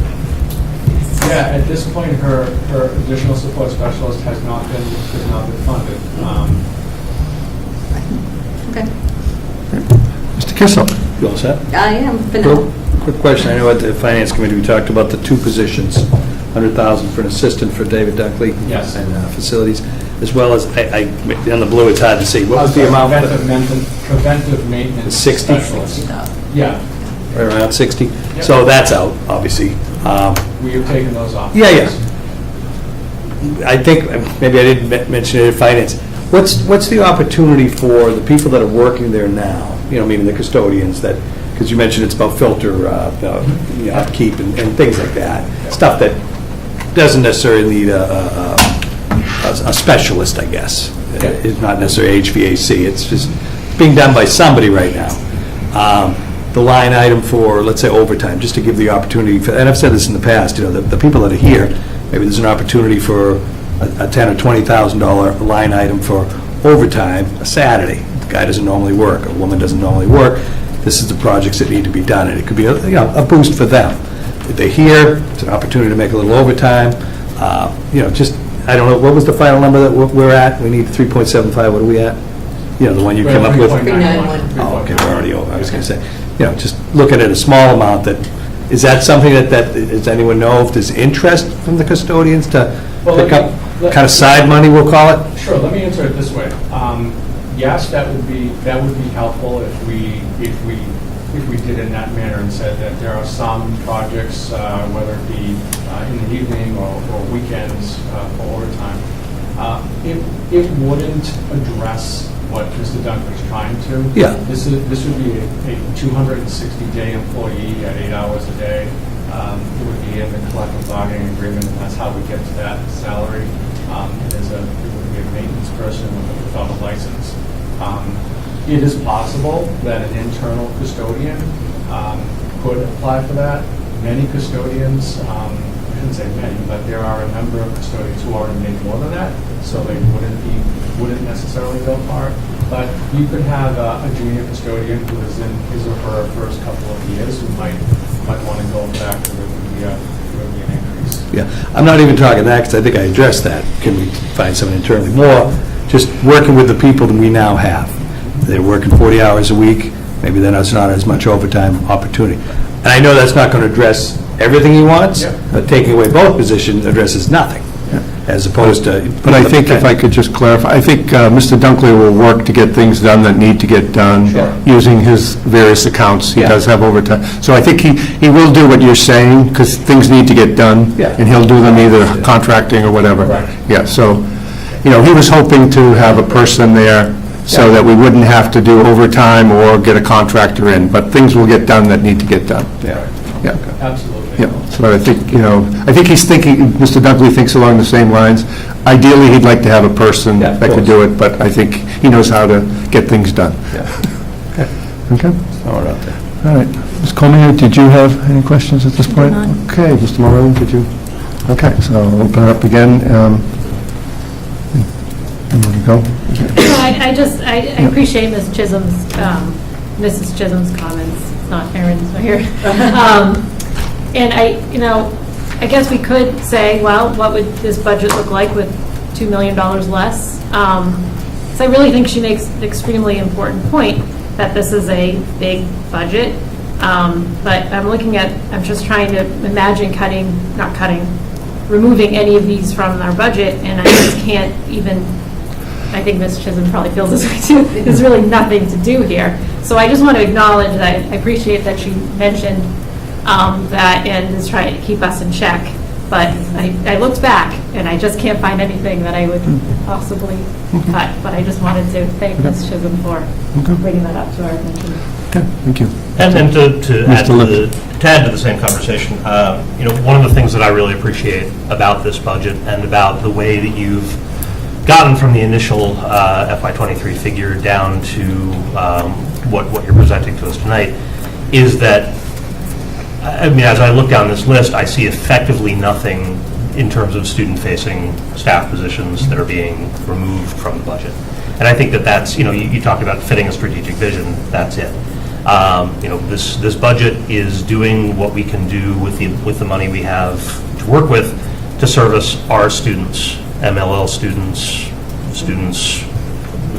yeah, at this point, her additional support specialist has not been funded. Okay. Mr. Kissel? You all set? I am for now. Quick question. I know at the Finance Committee, we talked about the 2 positions, $100,000 for an assistant for David Dunkley. Yes. And facilities, as well as, on the blue, it's hard to see. What was the amount? Preventive maintenance 60? specialist. Yeah. right around 60. So that's out, obviously. We have taken those off. Yeah. I think, maybe I didn't mention it in finance. What's the opportunity for the people that are working there now, meaning the custodians, that, because you mentioned it's about filter upkeep and things like that, stuff that doesn't necessarily need a specialist, I guess. It's not necessarily HVAC, it's just being done by somebody right now. The line item for, let's say, overtime, just to give the opportunity, and I've said this in the past, the people that are here, maybe there's an opportunity for a $10,000 or $20,000 line item for overtime a Saturday. The guy doesn't normally work, a woman doesn't normally work. This is the projects that need to be done, and it could be a boost for them. If they're here, it's an opportunity to make a little overtime. Just, I don't know, what was the final number that we're at? We need 3.75, what are we at? The one you came up with? 391. Oh, okay, we're already over, I was going to say. Just looking at a small amount, is that something that does anyone know if there's interest from the custodians to pick up kind of side money, we'll call it? Sure, let me answer it this way. Yes, that would be helpful if we did it in that manner and said that there are some projects, whether it be in the evening or weekends for overtime. It wouldn't address what Mr. Dunker's trying to. Yeah. This would be a 260-day employee at 8 hours a day. It would be in the collective bargaining agreement, and that's how we get to that salary. It would be a maintenance person without a license. It is possible that an internal custodian could apply for that. Many custodians, I shouldn't say many, but there are a number of custodians who already make more than that, so they wouldn't necessarily go for it. But you could have a junior custodian who is in his or her first couple of years who might want to go back to the an increase. Yeah, I'm not even talking that, because I think I addressed that. Can we find someone internally? More just working with the people that we now have. They're working 40 hours a week, maybe then it's not as much overtime opportunity. And I know that's not going to address everything he wants, but taking away both positions addresses nothing, as opposed to... But I think if I could just clarify, I think Mr. Dunkley will work to get things done that need to get done using his various accounts. He does have overtime. So I think he will do what you're saying, because things need to get done, and he'll do them either contracting or whatever. Yeah, so, he was hoping to have a person there so that we wouldn't have to do overtime or get a contractor in, but things will get done that need to get done. Yeah. Absolutely. Yeah, so I think he's thinking, Mr. Dunkley thinks along the same lines. Ideally, he'd like to have a person that could do it, but I think he knows how to get things done. Okay? Throw it out there. All right. Ms. Coleman, did you have any questions at this point? Okay, Mr. Moran, did you? Okay, so I'll open it up again. You want to go? I appreciate Mrs. Chisholm's comments. It's not Erin's here. And I guess we could say, well, what would this budget look like with $2 million less? So I really think she makes an extremely important point that this is a big budget. But I'm just trying to imagine removing any of these from our budget, and I just can't even, I think Ms. Chisholm probably feels this way too, there's really nothing to do here. So I just want to acknowledge that I appreciate that she mentioned that and is trying to keep us in check. But I looked back, and I just can't find anything that I would possibly cut. But I just wanted to thank Ms. Chisholm for bringing that up to our attention. Okay, thank you. And then to add to the same conversation, one of the things that I really appreciate about this budget and about the way that you've gotten from the initial FY23 figure down to what you're presenting to us tonight is that, as I look down this list, I see effectively nothing in terms of student-facing staff positions that are being removed from the budget. And I think that's, you talked about fitting a strategic vision, that's it. This budget is doing what we can do with the money we have to work with to service our students, MLL students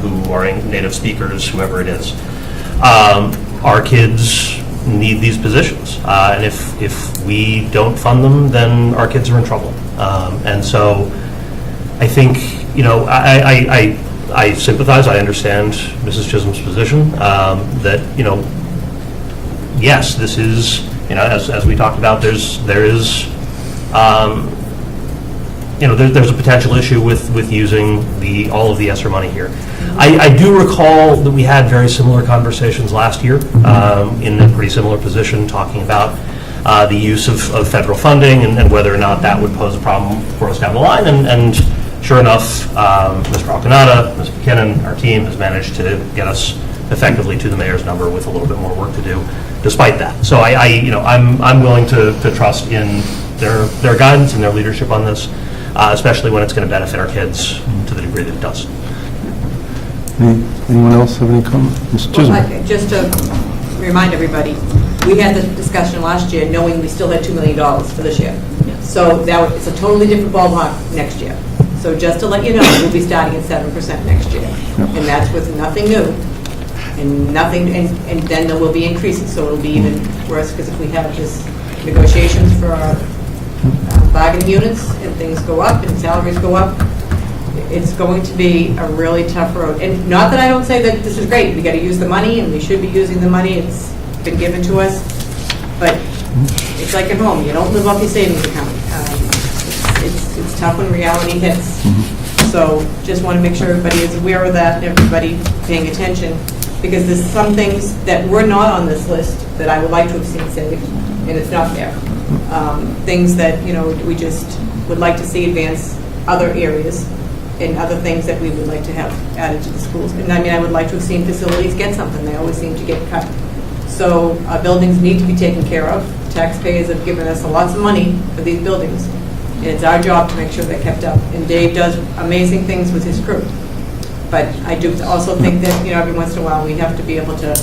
who are native speakers, whoever it is. Our kids need these positions, and if we don't fund them, then our kids are in trouble. And so I think, I sympathize, I understand Mrs. Chisholm's position, that, yes, this is, as we talked about, there is, there's a potential issue with using all of the ESSER money here. I do recall that we had very similar conversations last year in a pretty similar position, talking about the use of federal funding and whether or not that would pose a problem for us down the line. And sure enough, Mr. Alcanada, Ms. McKinnon, our team has managed to get us effectively to the mayor's number with a little bit more work to do, despite that. So I'm willing to trust in their guidance and their leadership on this, especially when it's going to benefit our kids to the degree that it does. Anyone else have any comment? Mr. Chisholm? Well, just to remind everybody, we had the discussion last year knowing we still had $2 million for this year. So it's a totally different ballpark next year. So just to let you know, we'll be starting at 7% next year. And that's with nothing new and nothing, and then there will be increases. So it'll be even worse because if we have just negotiations for our bargaining units and things go up and salaries go up, it's going to be a really tough road. And not that I don't say that this is great. We got to use the money, and we should be using the money. It's been given to us. But it's like at home. You don't live off your savings account. It's tough when reality hits. So just want to make sure everybody is aware of that and everybody paying attention, because there's some things that were not on this list that I would like to have seen saved, and it's not there. Things that, we just would like to see advance other areas and other things that we would like to have added to the schools. And I would like to have seen facilities get something. They always seem to get cut. So our buildings need to be taken care of. Taxpayers have given us lots of money for these buildings, and it's our job to make sure they're kept up. And Dave does amazing things with his crew. But I do also think that, every once in a while we have to be able to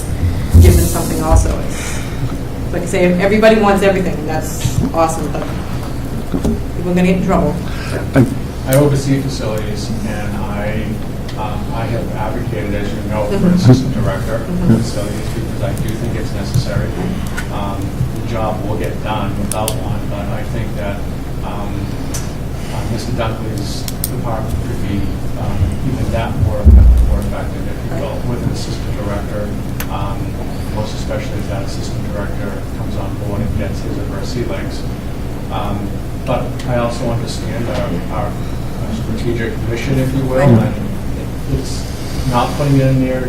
give them something also. Like I say, everybody wants everything, and that's awesome, but people are going to get in trouble. I oversee facilities, and I have advocated, as you know, for an assistant director of facilities, because I do think it's necessary. The job will get done without one, but I think that Mr. Dunkley's department could be even that more effective, if you will, with an assistant director, most especially as that assistant director comes on board and gets his or her sea legs. But I also understand our strategic mission, if you will, and it's not putting it in there,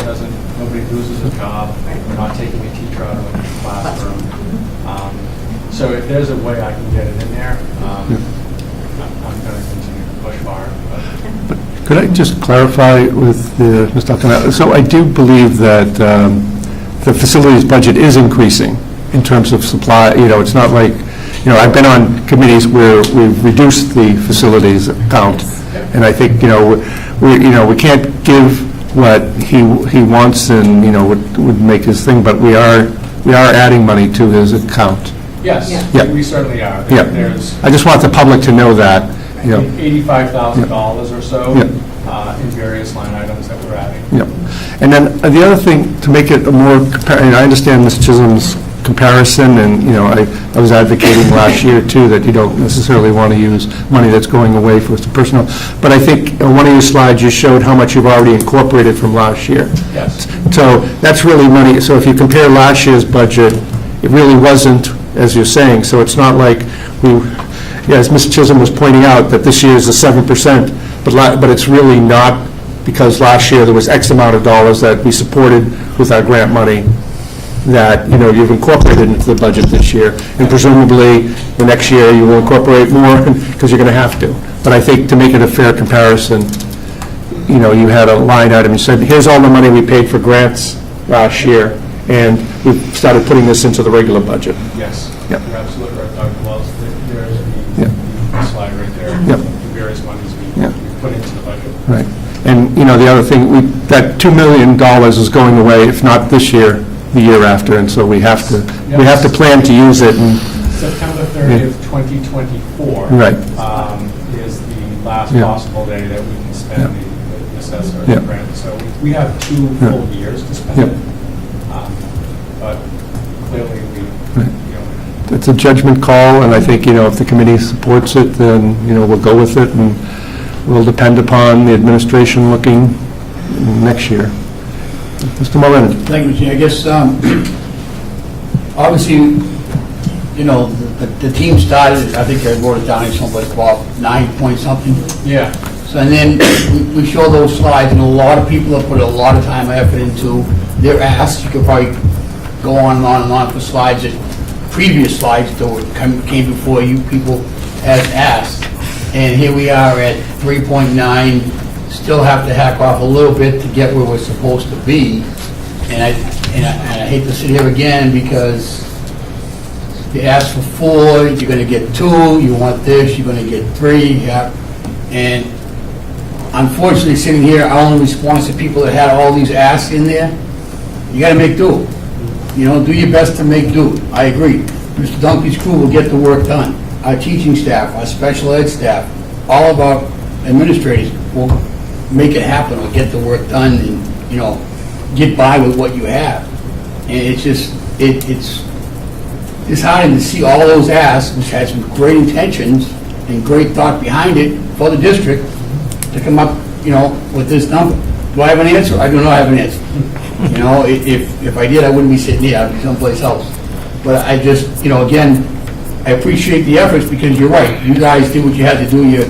nobody loses a job, we're not taking a teacher out of the classroom. So if there's a way I can get it in there, I'm going to continue to push for it. But could I just clarify with Mr. Alcanada? So I do believe that the facilities budget is increasing in terms of supply. It's not like, I've been on committees where we've reduced the facilities account, and I think, we can't give what he wants and, would make his thing, but we are adding money to his account. Yes, Yeah. we certainly are. Yeah. There's I just want the public to know that. $85,000 or so Yeah. in various line items that we're adding. Yep. And then the other thing, to make it a more, and I understand Ms. Chisholm's comparison, and, I was advocating last year, too, that you don't necessarily want to use money that's going away for personnel. But I think on one of your slides, you showed how much you've already incorporated from last year. Yes. So that's really money. So if you compare last year's budget, it really wasn't, as you're saying, so it's not like as Ms. Chisholm was pointing out, that this year is a 7%, but it's really not, because last year there was X amount of dollars that we supported with our grant money that, you've incorporated into the budget this year, and presumably the next year you will incorporate more because you're going to have to. But I think to make it a fair comparison, you had a line item, you said, here's all the money we paid for grants last year, and we started putting this into the regular budget. Yes. Yep. You're absolutely right, Dr. Wells. There's Yep. the slide right there. Yep. The various monies we put into the budget. Right. And, the other thing, that $2 million is going away, if not this year, the year after, and so we have to plan to use it. And September 30th, 2024 Right. Is the last Yeah. possible day that we can spend the assessor Yeah. grant. So we have 2 full years to spend Yeah. it. But clearly Right. It's a judgment call, and I think, if the committee supports it, then, we'll go with it, and we'll depend upon the administration looking next year. Mr. Mullen. Thank you, Mr. Chair. I guess obviously, you know, the team started, I think I wrote it down, it's something like about 9 point something. Yeah. So, and then we show those slides, and a lot of people have put a lot of time and effort into their asks. You could probably go on and on and on for slides, that previous slides that came before you people as asked. And here we are at 3.9, still have to hack off a little bit to get where we're supposed to be. And I hate to sit here again, because you ask for 4, you're going to get 2, you want this, you're going to get 3, yeah. And unfortunately, sitting here, our only response to people that had all these asks in there, you got to make do. You know, do your best to make do. I agree. Mr. Dunkley's crew will get the work done. Our teaching staff, our special ed staff, all of our administrators will make it happen, or get the work done, and, you know, get by with what you have. And it's just, it's disheartening to see all those asks, which had some great intentions and great thought behind it for the district, to come up, you know, with this number. Do I have an answer? I do not have an answer. You know, if I did, I wouldn't be sitting here, I'd be someplace else. But I just, you know, again, I appreciate the efforts, because you're right. You guys did what you had to do. You're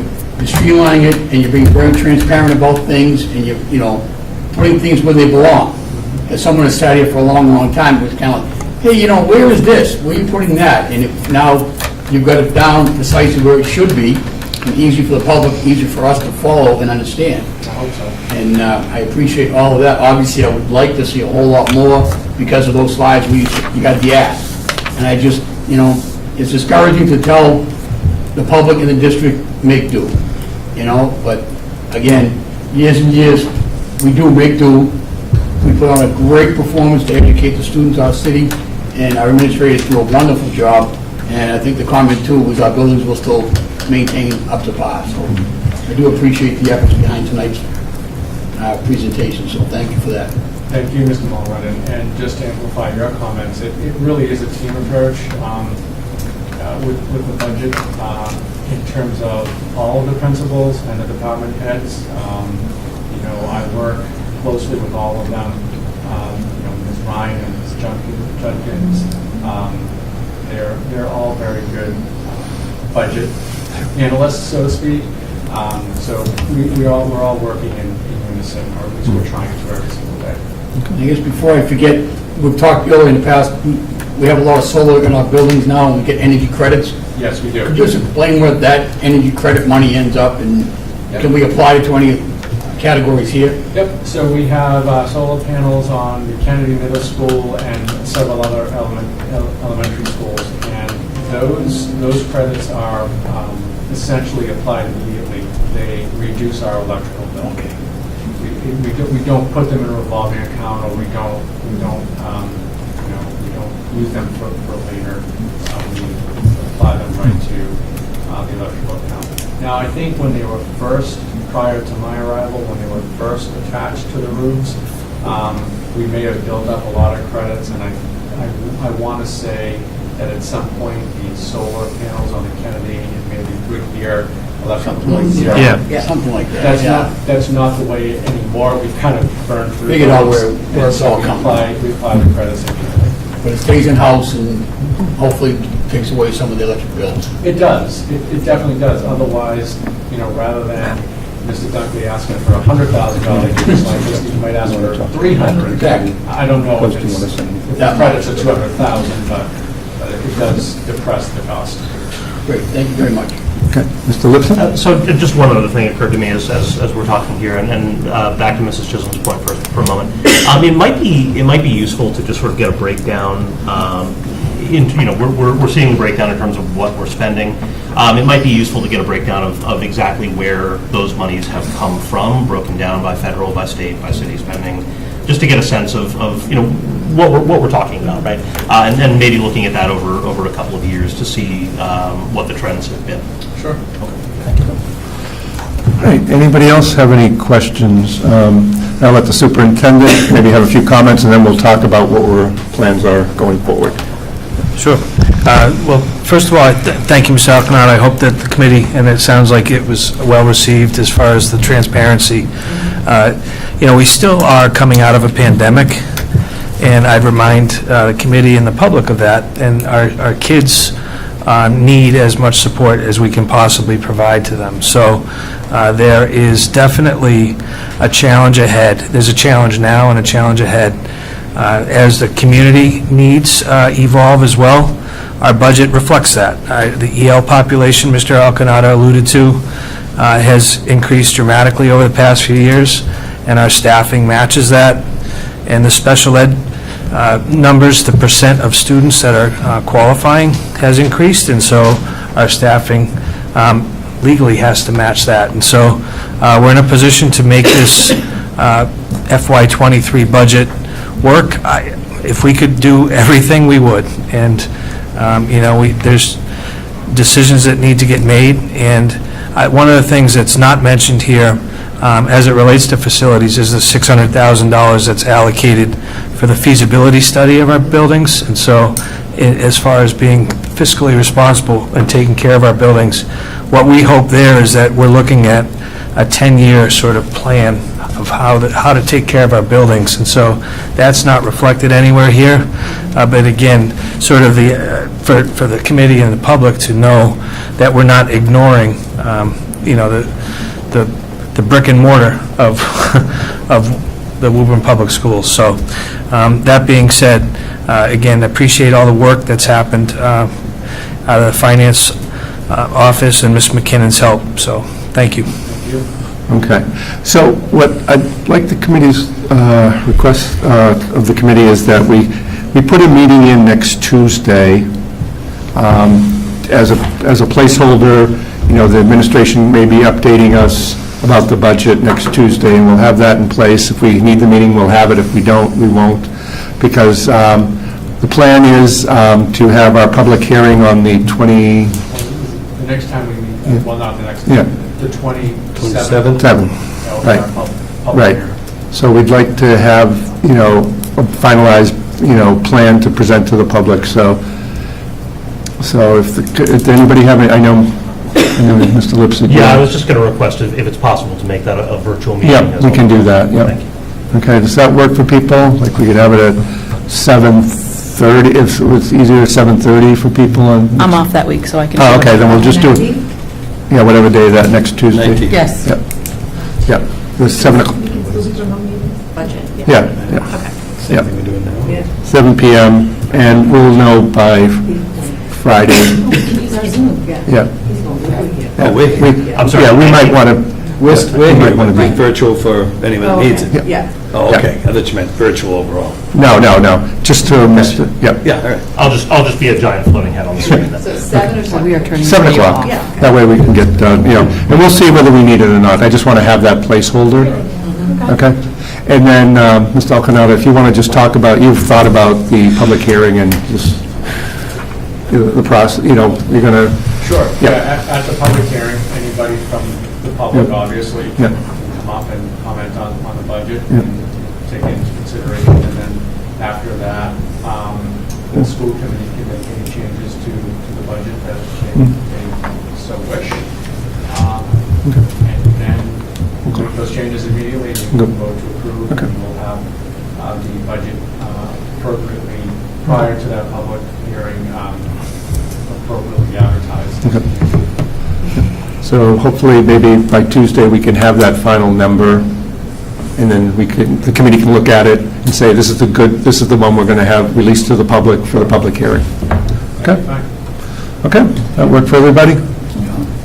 streamlining it, and you're being very transparent about things, and you're, you know, putting things where they belong. As someone has sat here for a long, long time, it was kind of like, hey, you know, where is this? Where are you putting that? And now you've got it down precisely where it should be, and easy for the public, easy for us to follow and understand. I hope so. And I appreciate all of that. Obviously, I would like to see a whole lot more because of those slides where you got the ask. And I just, you know, it's discouraging to tell the public in the district, make do, you know? But again, years and years, we do make do. We put on a great performance to educate the students of our city, and our administrators do a wonderful job. And I think the comment too was our buildings will still maintain up to par. So I do appreciate the efforts behind tonight's presentation, so thank you for that. Thank you, Mr. Mullen, and just to amplify your comments, it really is a team approach with the budget in terms of all of the principals and the department heads. You know, I work closely with all of them. You know, Ms. Ryan and Ms. Judkins, they're all very good budget analysts, so to speak. So we're all working in unison, or at least we're trying to every single day. I guess before I forget, we've talked earlier in the past, we have a lot of solar in our buildings now, and we get energy credits. Yes, we do. Could you just explain where that energy credit money ends up, and can we apply it to any categories here? Yep, so we have solar panels on the Kennedy Middle School and several other elementary schools, and those credits are essentially applied immediately. They reduce our electrical bill. Okay. We don't put them in a revolving account, or we don't use them for later. We apply them right to the electrical account. Now, I think when they were first, prior to my arrival, when they were first attached to the roofs, we may have built up a lot of credits, and I want to say that at some point the solar panels on the Kennedy and maybe Goodyear electrical Something like zero. that. Yeah, something like that. That's not the way anymore. We've kind of burned through. Figured out those, where it's all coming from. We apply the credits immediately. But it stays in-house and hopefully takes away some of the electric bills. It does. It definitely does. Otherwise, you know, rather than Mr. Dunkley asking for $100,000 use like this, you might ask for $300,000. Exactly. I don't know if the credits are $200,000, but it does depress the cost. Great, thank you very much. Okay. Mr. Lipson? So just one other thing occurred to me as we're talking here, and back to Mrs. Chisholm's point for a moment. It might be useful to just sort of get a breakdown. We're seeing a breakdown in terms of what we're spending. It might be useful to get a breakdown of exactly where those monies have come from, broken down by federal, by state, by city spending, just to get a sense of what we're talking about, right? And then maybe looking at that over a couple of years to see what the trends have been. Sure. Okay. Thank you. All right, anybody else have any questions? I'll let the superintendent maybe have a few comments, and then we'll talk about what our plans are going forward. Sure. Well, first of all, thank you, Mr. Alcanada. I hope that the committee, and it sounds like it was well-received as far as the transparency. We still are coming out of a pandemic, And I'd remind the committee and the public of that, and our kids need as much support as we can possibly provide to them. So there is definitely a challenge ahead. There's a challenge now and a challenge ahead. As the community needs evolve as well, our budget reflects that. The EL population, Mr. Alcanada alluded to, has increased dramatically over the past few years, and our staffing matches that. And the special ed numbers, the percent of students that are qualifying has increased, and so our staffing legally has to match that. And so we're in a position to make this FY23 budget work. If we could do everything, we would. And, there's decisions that need to get made, and one of the things that's not mentioned here as it relates to facilities is the $600,000 that's allocated for the feasibility study of our buildings. And so as far as being fiscally responsible and taking care of our buildings, what we hope there is that we're looking at a 10-year sort of plan of how to take care of our buildings. And so that's not reflected anywhere here. But again, sort of for the committee and the public to know that we're not ignoring, the brick and mortar of the Woburn Public Schools. So that being said, again, appreciate all the work that's happened out of the finance office and Ms. McKinnon's help. So thank you. Okay. So what I'd like the committee's request of the committee is that we put a meeting in next Tuesday as a placeholder. The administration may be updating us about the budget next Tuesday, and we'll have that in place. If we need the meeting, we'll have it. If we don't, we won't. Because the plan is to have our public hearing on the The next time we meet, well, not the next, the 27th. Right. Right. So we'd like to have, a finalized, plan to present to the public. So if anybody have any, I know Mr. Lipsett. Yeah, I was just going to request if it's possible to make that a virtual meeting. Yeah, we can do that, yeah. Thank you. Okay, does that work for people? Like, we could have it at 7:30, if it's easier, 7:30 for people on... I'm off that week, so I can... Oh, okay, then we'll just do it, whatever day that next Tuesday. 19th. Yes. Yeah, it's 7 o'clock. Budget. Yeah. Same thing we're doing now. 7 p.m., and we'll know by Friday. Yeah. Oh, I'm sorry. Yeah, we might want to... We're might wanna here, be- virtual for anyone that needs it. Yeah. Oh, okay, I thought you meant virtual overall. No, just to miss it, yeah. Yeah, all right. I'll just be a giant floating head on the screen. So 7 or 7? We are turning... 7 o'clock. Yeah. That way we can get, and we'll see whether we need it or not. I just want to have that placeholder. Okay? And then, Mr. Alcanada, if you want to just talk about, you've thought about the public hearing and just the process, you're going to... Sure. Yeah. At the public hearing, anybody from the public, Yeah. obviously, Yeah. can come up and comment on the budget Yeah. and take it into consideration. And then after that, the school committee can make any changes to the budget that they so wish. And then we'll make those changes immediately, and we'll vote to approve, Okay. and we'll have the budget appropriately prior to that public hearing, appropriately advertised. Okay. So hopefully, maybe by Tuesday, we can have that final number, and then the committee can look at it and say, this is the one we're going to have released to the public for the public hearing. Okay? Fine. Okay, that work for everybody?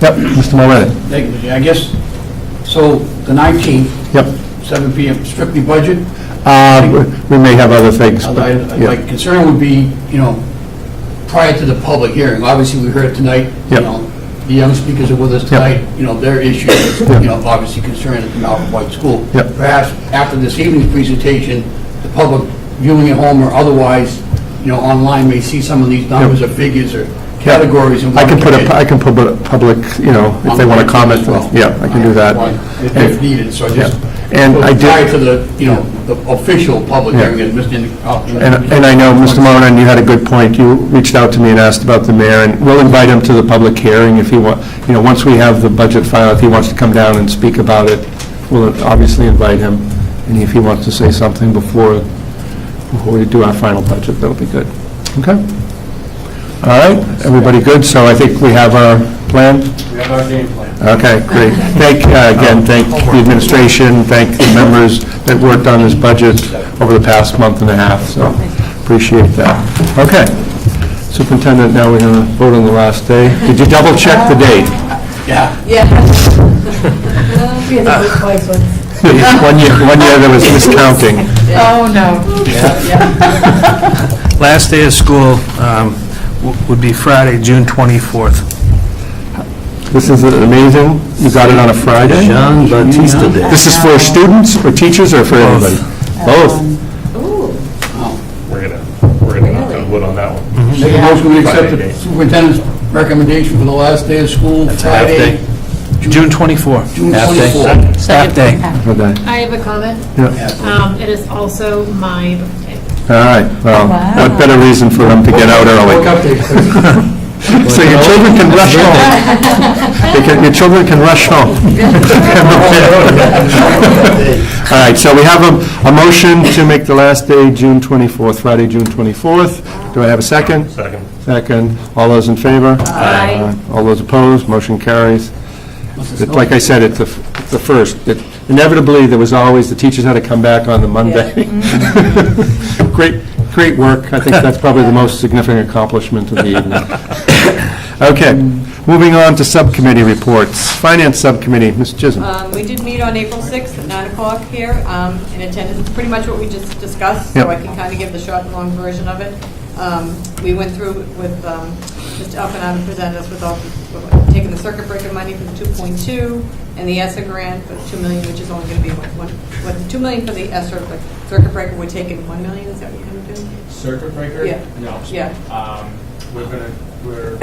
Yep, Mr. Mulready. Thank you. I guess, so the 19th, Yep. 7 p.m., strictly budget. We may have other things, but, My yeah. concern would be, prior to the public hearing, obviously we heard tonight, Yep. The young speakers are with us tonight, their issues, obviously concerning the Malcolm White School. Yep. Perhaps after this evening's presentation, the public viewing at home or otherwise, online may see some of these numbers or figures or categories. And I can put a public, if they want to comment, yeah, I can do that. If needed, so just, And I did- prior to the, the official public hearing, as Mr. And I know, Mr. Moran, you had a good point. You reached out to me and asked about the mayor, and we'll invite him to the public hearing if he once we have the budget file, if he wants to come down and speak about it, we'll obviously invite him, and if he wants to say something before before we do our final budget. That'll be good. Okay? All right, everybody good? So I think we have our plan? We have our game plan. Okay, great. Thank the administration, thank the members that worked on this budget over the past month and a half, so appreciate that. Okay. Superintendent, now we're going to vote on the last day. Did you double check the date? Yeah. One year there was miscounting. Oh, no. Last day of school would be Friday, June 24th. This is amazing. You got it on a Friday? Jean Bautista Day. This is for students or teachers or for everybody? Both. We're gonna knock on wood on that one. Make a motion to accept Friday the day. superintendent's recommendation for the last day of school, Friday, June 24th. June Half day. 24th. Half day. Okay. I have a comment. Yeah. It is also my birthday. All right, well, what better reason for them to get out early? Woke up there. So your children can rush home. Your children can rush home. All right, so we have a motion to make the last day June 24th, Friday, June 24th. Do I have a second? Second. Second. All those in favor? Aye. All those opposed? Motion carries. Like I said, it's the first. Inevitably, there was always, the teachers had to come back on the Monday. Great work. I think that's probably the most significant accomplishment of the evening. Okay, moving on to subcommittee reports. Finance Subcommittee, Ms. Chisholm. We did meet on April 6th at 9 o'clock here in attendance. Pretty much what we just discussed, so Yep. I can kind of give the short and long version of it. We went through with Mr. Alpinado presented us with taking the circuit breaker money for the 2.2 and the ESSA grant for the $2 million, which is only going to be what the $2 million for the ESSA circuit breaker. We're taking $1 million. Is that what you're going to do? Circuit breaker? Yeah. No. Yeah. We're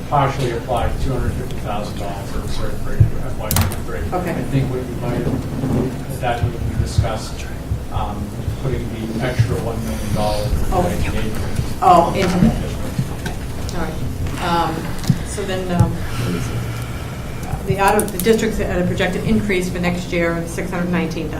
partially applied $250,000 for the circuit breaker for FY23. Okay. I think what we might have, that we discussed, putting the extra $1 million into the engagement. Oh, into that. All right. So then, the district's at a projected increase for next year of $619,000.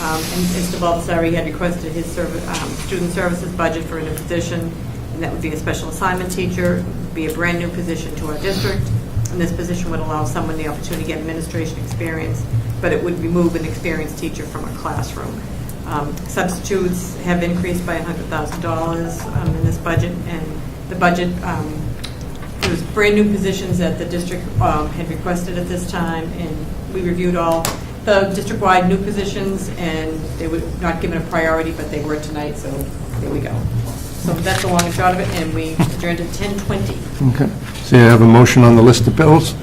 And Mr. Baldessari had requested his student services budget for a new position, and that would be a special assignment teacher. It would be a brand-new position to our district, and this position would allow someone the opportunity to get administration experience, but it would remove an experienced teacher from a classroom. Substitutes have increased by $100,000 in this budget, and the budget, there was brand-new positions that the district had requested at this time, and we reviewed all the district-wide new positions, and they were not given a priority, but they were tonight, so there we go. So that's the long and short of it, and we adjourned at 10:20. Okay. So you have a motion on the list of bills?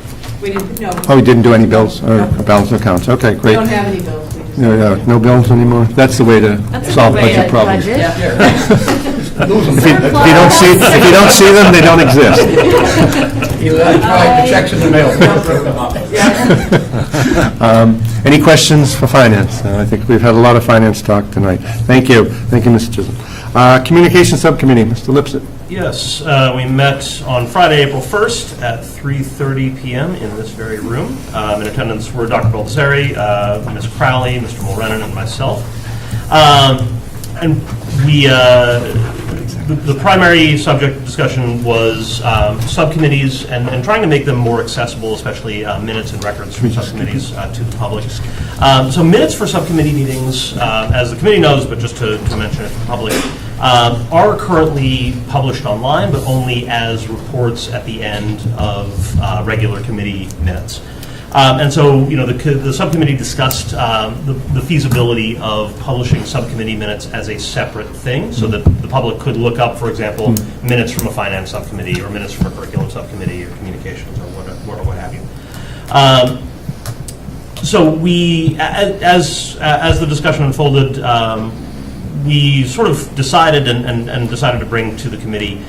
We didn't, no. Oh, we didn't do any bills or balance accounts? Okay, We great. don't have any bills. We just- No bills anymore? That's the way to solve budget problems. Yeah. If you don't see them, they don't exist. Either that or try the checks in the mail. Any questions for finance? I think we've had a lot of finance talk tonight. Thank you. Thank you, Mr. Chisholm. Communication Subcommittee, Mr. Lipset. Yes, we met on Friday, April 1st at 3:30 p.m. in this very room. In attendance were Dr. Baldessari, Ms. Crowley, Mr. Mulrennan, and myself. And we, the primary subject of discussion was subcommittees and trying to make them more accessible, especially minutes and records from subcommittees to the public. So minutes for subcommittee meetings, as the committee knows, but just to mention it to the public, are currently published online, but only as reports at the end of regular committee minutes. And so, the subcommittee discussed the feasibility of publishing subcommittee minutes as a separate thing, so that the public could look up, for example, minutes from a finance subcommittee, or minutes from a curriculum subcommittee, or communications, or what have you. So we, as the discussion unfolded, we sort of decided and decided to bring to the committee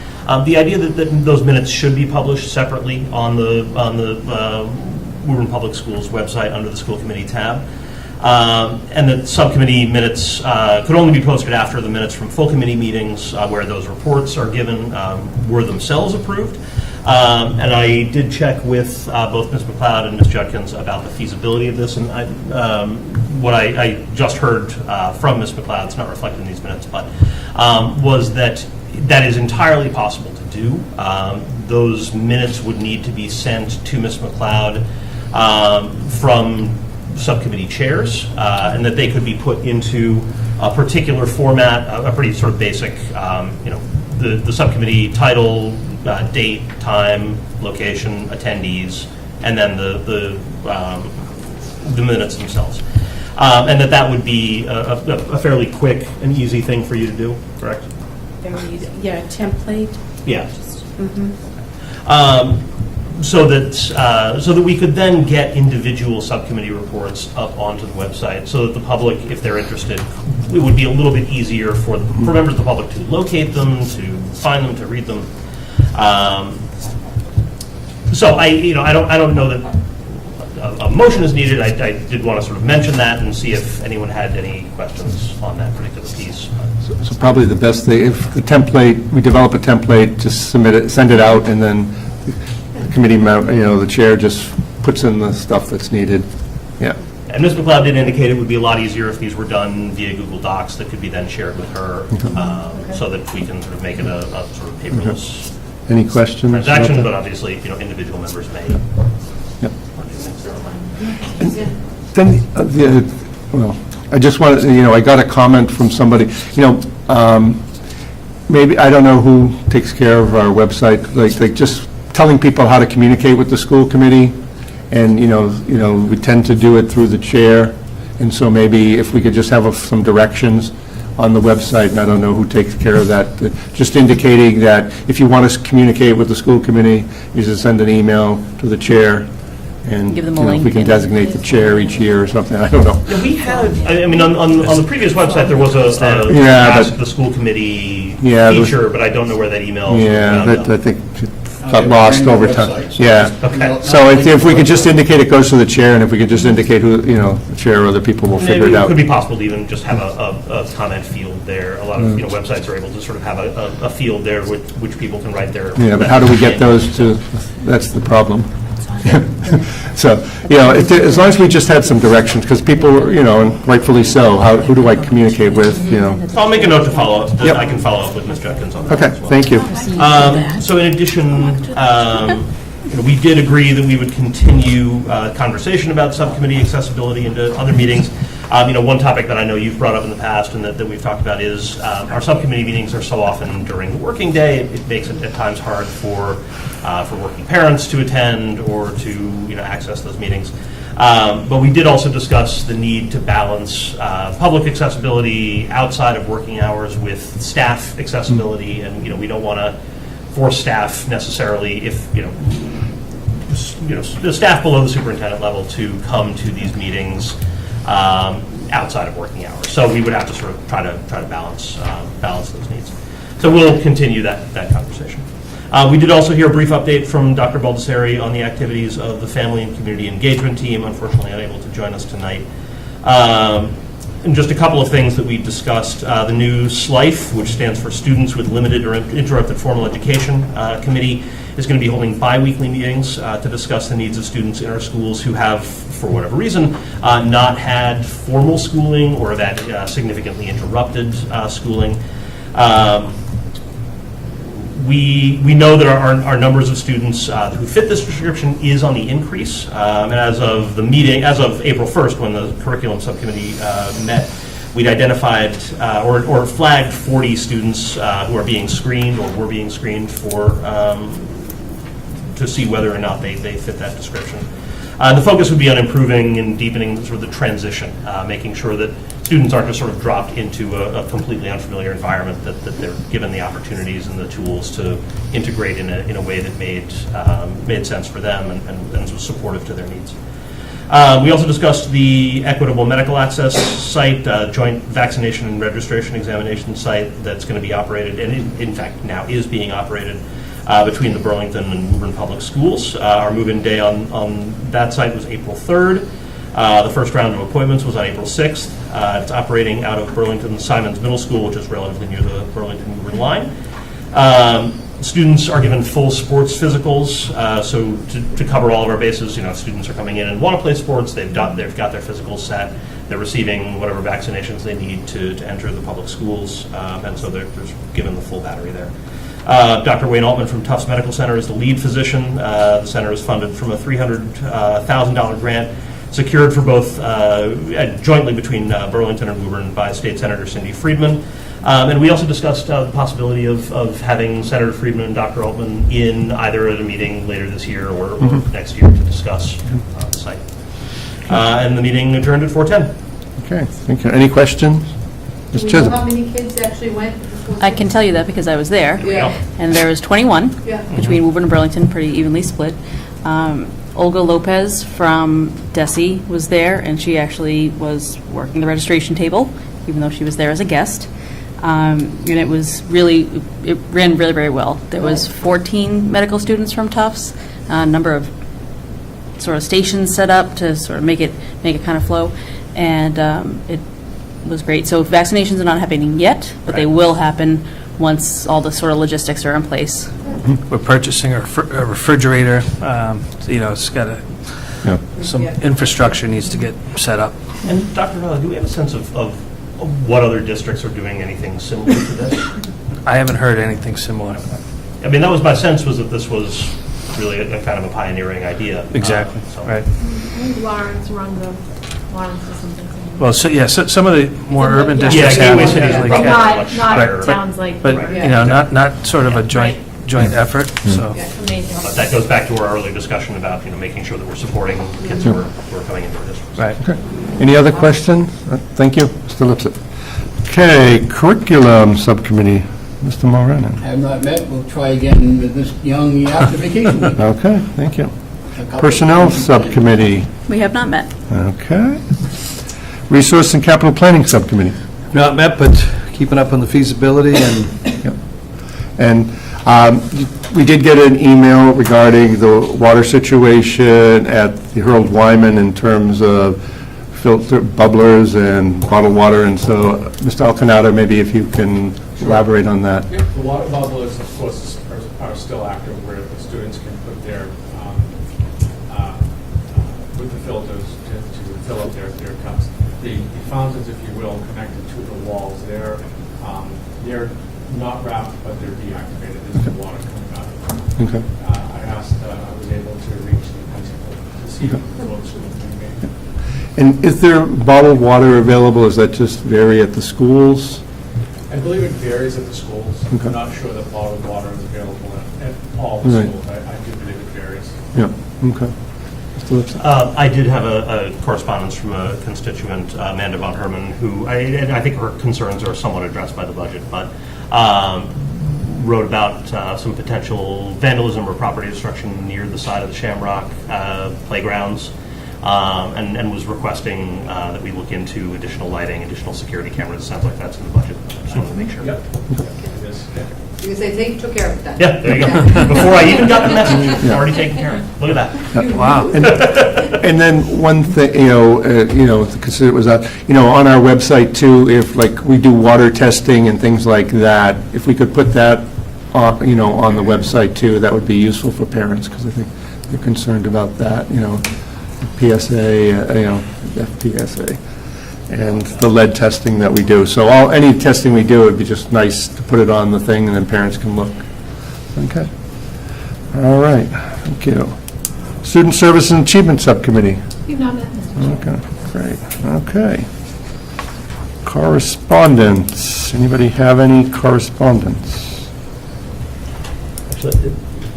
the idea that those minutes should be published separately on the Woburn Public Schools website under the School Committee tab, and that subcommittee minutes could only be posted after the minutes from full committee meetings where those reports are given were themselves approved, And I did check with both Ms. McLeod and Ms. Judkins about the feasibility of this, and what I just heard from Ms. McLeod, it's not reflected in these minutes, but was that is entirely possible to do. Those minutes would need to be sent to Ms. McLeod from subcommittee chairs, and that they could be put into a particular format, a pretty sort of basic, the subcommittee title, date, time, location, attendees, and then the minutes themselves. And that would be a fairly quick and easy thing for you to do, correct? Template. Yeah. So that we could then get individual subcommittee reports up onto the website, so that the public, if they're interested, it would be a little bit easier for members of the public to locate them, to find them, to read them. So I don't know that a motion is needed. I did want to sort of mention that and see if anyone had any questions on that particular piece. So probably the best thing, if the template, we develop a template, just submit it, send it out, and then the committee member, the chair just puts in the stuff that's needed. Yeah. And Ms. McLeod did indicate it would be a lot easier if these were done via Google Docs that could be then shared with her, so that we can sort of make it a sort of paperless Any questions? transaction, but obviously, individual members may. Yep. Then, I just wanted, I got a comment from somebody, maybe, I don't know who takes care of our website, like just telling people how to communicate with the school committee, and, we tend to do it through the chair, and so maybe if we could just have some directions on the website, and I don't know who takes care of that, just indicating that if you want to communicate with the school committee, you just send an email to the chair, and Give them a if link we can and- designate the chair each year or something, I don't know. Yeah, we had, on the previous website, there was a Yeah, ask but- the school committee Yeah, there was- feature, but I don't know where that email. Yeah, wound up. I think it got lost over time. Yeah. Okay. So if we could just indicate it goes to the chair, and if we could just indicate who, the chair or other people will figure it out. It could be possible to even just have a comment field there. A lot of websites are able to sort of have a field there which people can write their. Yeah, but how do we get those to, that's the problem. So, as long as we just had some directions, because people, and rightfully so, who do I communicate with, I'll make a note to follow up. Yep. I can follow up with Ms. Judkins on that Okay, as well. thank you. So in addition, we did agree that we would continue conversation about subcommittee accessibility into other meetings. One topic that I know you've brought up in the past and that we've talked about is our subcommittee meetings are so often during the working day. It makes it at times hard for working parents to attend or to access those meetings. But we did also discuss the need to balance public accessibility outside of working hours with staff accessibility, and we don't want to force staff necessarily if the staff below the superintendent level to come to these meetings outside of working hours. So we would have to sort of try to balance those needs. So we'll continue that conversation. We did also hear a brief update from Dr. Baldessari on the activities of the Family and Community Engagement Team, unfortunately unable to join us tonight. And just a couple of things that we discussed. The new SLIFE, which stands for Students with Limited or Interrupted Formal Education Committee, is going to be holding bi-weekly meetings to discuss the needs of students in our schools who have, for whatever reason, not had formal schooling or have had significantly interrupted schooling. We know that our numbers of students who fit this description is on the increase. And as of April 1st, when the curriculum subcommittee met, we'd identified or flagged 40 students who are being screened or were being screened for to see whether or not they fit that description. The focus would be on improving and deepening sort of the transition, making sure that students aren't just sort of dropped into a completely unfamiliar environment, that they're given the opportunities and the tools to integrate in a way that made sense for them and was supportive to their needs. We also discussed the Equitable Medical Access site, joint vaccination and registration examination site that's going to be operated, and in fact now is being operated between the Burlington and Woburn Public Schools. Our move-in day on that site was April 3rd. The first round of appointments was on April 6th. It's operating out of Burlington Simons Middle School, which is relatively near the Burlington-Woburn line. Students are given full sports physicals, so to cover all of our bases, if students are coming in and want to play sports, they've got their physicals set, they're receiving whatever vaccinations they need to enter the public schools, and so they're given the full battery there. Dr. Wayne Altman from Tufts Medical Center is the lead physician. The center is funded from a $300,000 grant secured for both jointly between Burlington and Woburn by State Senator Cindy Friedman. And we also discussed the possibility of having Senator Friedman and Dr. Altman in either at a meeting later this year or next year to discuss the site. And the meeting adjourned at 4:10. Okay, thank you. Any questions? Ms. Do you know Chisholm? how many kids actually went? I can tell you that because I was there. Yeah. And there was 21 Yeah. between Woburn and Burlington, pretty evenly split. Olga Lopez from DESI was there, and she actually was working the registration table, even though she was there as a guest. And it ran really very well. There was 14 medical students from Tufts, a number of sort of stations set up to sort of make it kind of flow, and it was great. So vaccinations are not happening yet, but they will happen once all the sort of logistics are in place. We're purchasing a refrigerator, it's got some infrastructure needs to get set up. And Dr. Vella, do we have a sense of what other districts are doing anything similar to this? I haven't heard anything similar. I mean, that was my sense, was that this was really a kind of a pioneering idea. Exactly, right. I think Lawrence runs Lawrence or something. Well, some of the more urban Yeah, districts Gateway have cities like are that. probably much Not higher. towns like. But, Woburn. not sort of a joint effort, so. Amazing. But that goes back to our earlier discussion about, making sure that we're supporting kids who are coming into our districts. Right. Okay. Any other questions? Thank you, Mr. Lipset. Okay, Curriculum Subcommittee, Mr. Moran. Have not met, we'll try again with this young year after vacation week. Okay, thank you. A couple Personnel of- Subcommittee. We have not met. Okay. Resource and Capital Planning Subcommittee. Not met, but keeping up on the feasibility and And we did get an email regarding the water situation at the Harold Wyman in terms of filter bubblers and bottled water, and so, Mr. Alcanada, maybe if you can elaborate on that. Yep, the water bubblers, of course, are still active where the students can put their, with the filters to fill up their cups. The fountains, if you will, connected to the walls, they're not wrapped, but they're deactivated. There's no water coming out of them. Okay. I was able to reach the principal to see what the school can make. And is there bottled water available? Does that just vary at the schools? I believe it varies at the schools. Okay. I'm not sure that bottled water is available at all the Right. schools. I do believe it varies. Yeah, okay. Mr. Lipset? I did have a correspondence from a constituent, Amanda von Herman, who, I think her concerns are somewhat addressed by the budget, but wrote about some potential vandalism or property destruction near the side of the Shamrock playgrounds, and was requesting that we look into additional lighting, additional security cameras. Sounds like that's in the budget. I just wanted to make sure. Yep. It is, yeah. You can say, they took care of that. Yeah, there you go. Before I even got the message, it's already taken care of. Look at that. Wow. And then one thing, to consider was that, on our website too, if like we do water testing and things like that, if we could put that, on the website too, that would be useful for parents, because I think they're concerned about that, PSA, FPSA, and the lead testing that we do. So any testing we do, it'd be just nice to put it on the thing and then parents can look. Okay. All right, thank you. Student Service and Achievement Subcommittee. You've not met Mr. Chair. Okay, great. Okay. Correspondence. Anybody have any correspondence? Actually,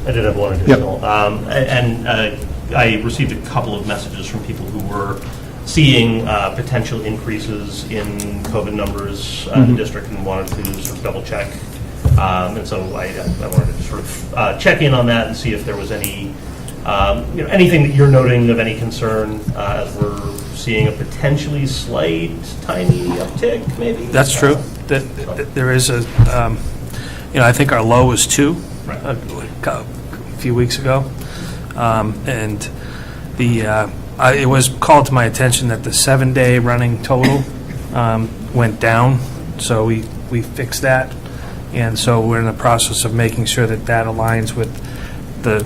I did have one additional. I received a couple of messages from people who were seeing potential increases in COVID numbers in the district and wanted to sort of double check. And so I wanted to sort of check in on that and see if there was any, anything that you're noting of any concern as we're seeing a potentially slight, tiny uptick, maybe? That's true. There is a, I think our low was 2 Right. a few weeks ago. And it was called to my attention that the 7-day running total went down, so we fixed that. And so we're in the process of making sure that that aligns with the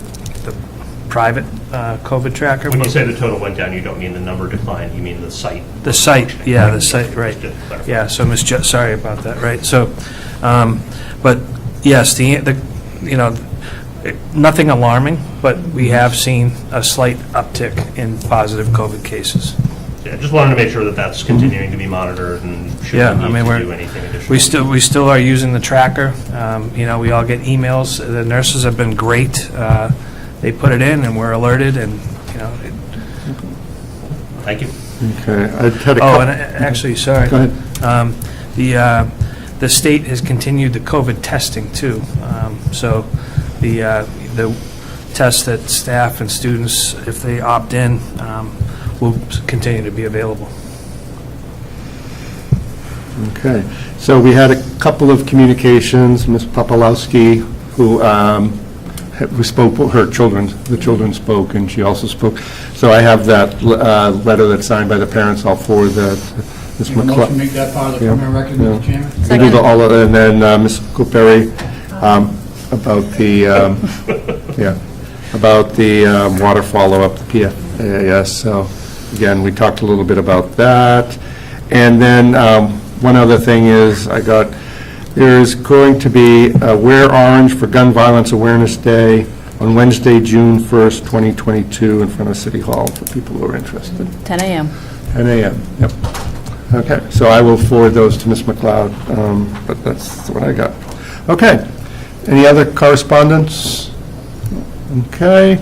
private COVID tracker. When you say the total went down, you don't mean the number declined, you mean the site? The site, yeah, the site, right. Just to clarify. Yeah, so sorry about that, right? So, but yes, nothing alarming, but we have seen a slight uptick in positive COVID cases. Yeah, just wanted to make sure that that's continuing to be monitored and should Yeah, we I need mean, to do anything additional. we still are using the tracker. We all get emails. The nurses have been great. They put it in and we're alerted and, Thank you. Okay, I had a Oh, couple. and actually, sorry. Go ahead. The state has continued the COVID testing too. So the tests that staff and students, if they opt in, will continue to be available. Okay, so we had a couple of communications, Ms. Popolowski, who spoke, the children spoke, and she also spoke. So I have that letter that's signed by the parents. I'll forward that to Ms. Make a motion to make McClellan. that part of the Yeah. criminal record, Yeah. Mr. Chairman? We do all of it, and then Ms. Cooperi, about the, about the water follow-up, the PFAS. So again, we talked a little bit about that. And then one other thing is, there's going to be a Wear Orange for Gun Violence Awareness Day on Wednesday, June 1st, 2022, in front of City Hall for people who are interested. 10 a.m. 10 a.m., yep. Okay, so I will forward those to Ms. McLeod, but that's what I got. Okay, any other correspondence? Okay,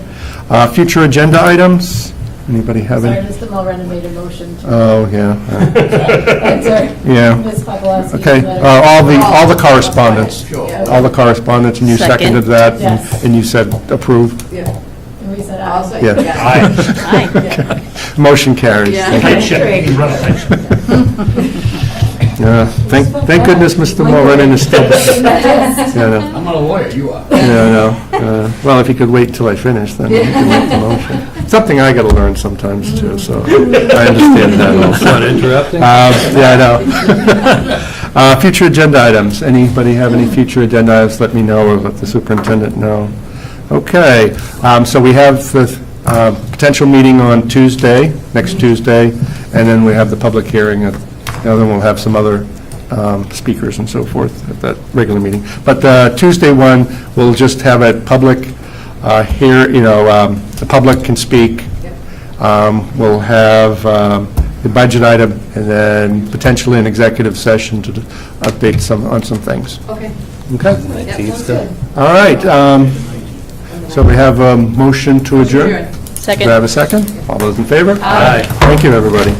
future agenda items? Anybody have any? Mr. Mulrennan made a motion. Oh, yeah. That's right. Yeah. Ms. Popolowski. Okay, all the correspondence, Sure. all the correspondence, and you Second. seconded that, Yes. and you said approve? Yeah. And we said I'll aye. say, Yeah. yeah. Aye. Aye. Motion carries. Yeah. Thank you. Tight ship. You run a tight ship. Yeah, thank goodness Mr. Mulrennan is still there. Yeah, no. I'm not a lawyer, you are. Yeah, no. Well, if you could wait till I finish, then you could make the motion. Something I got to learn sometimes, too, so I understand that also. Not interrupting? Yeah, I know. Future agenda items. Anybody have any future agenda items? Let me know, or let the superintendent know. Okay, so we have the potential meeting on Tuesday, next Tuesday, and then we have the public hearing. Then we'll have some other speakers and so forth at that regular meeting. But the Tuesday one, we'll just have a public the public can speak. We'll have the budget item, and then potentially an executive session to update on some things. Okay. Okay? Yep, sounds good. All right, so we have a motion to adjourn. Adjourn. Do Second. I have a second? All those in favor? Aye. Thank you, everybody.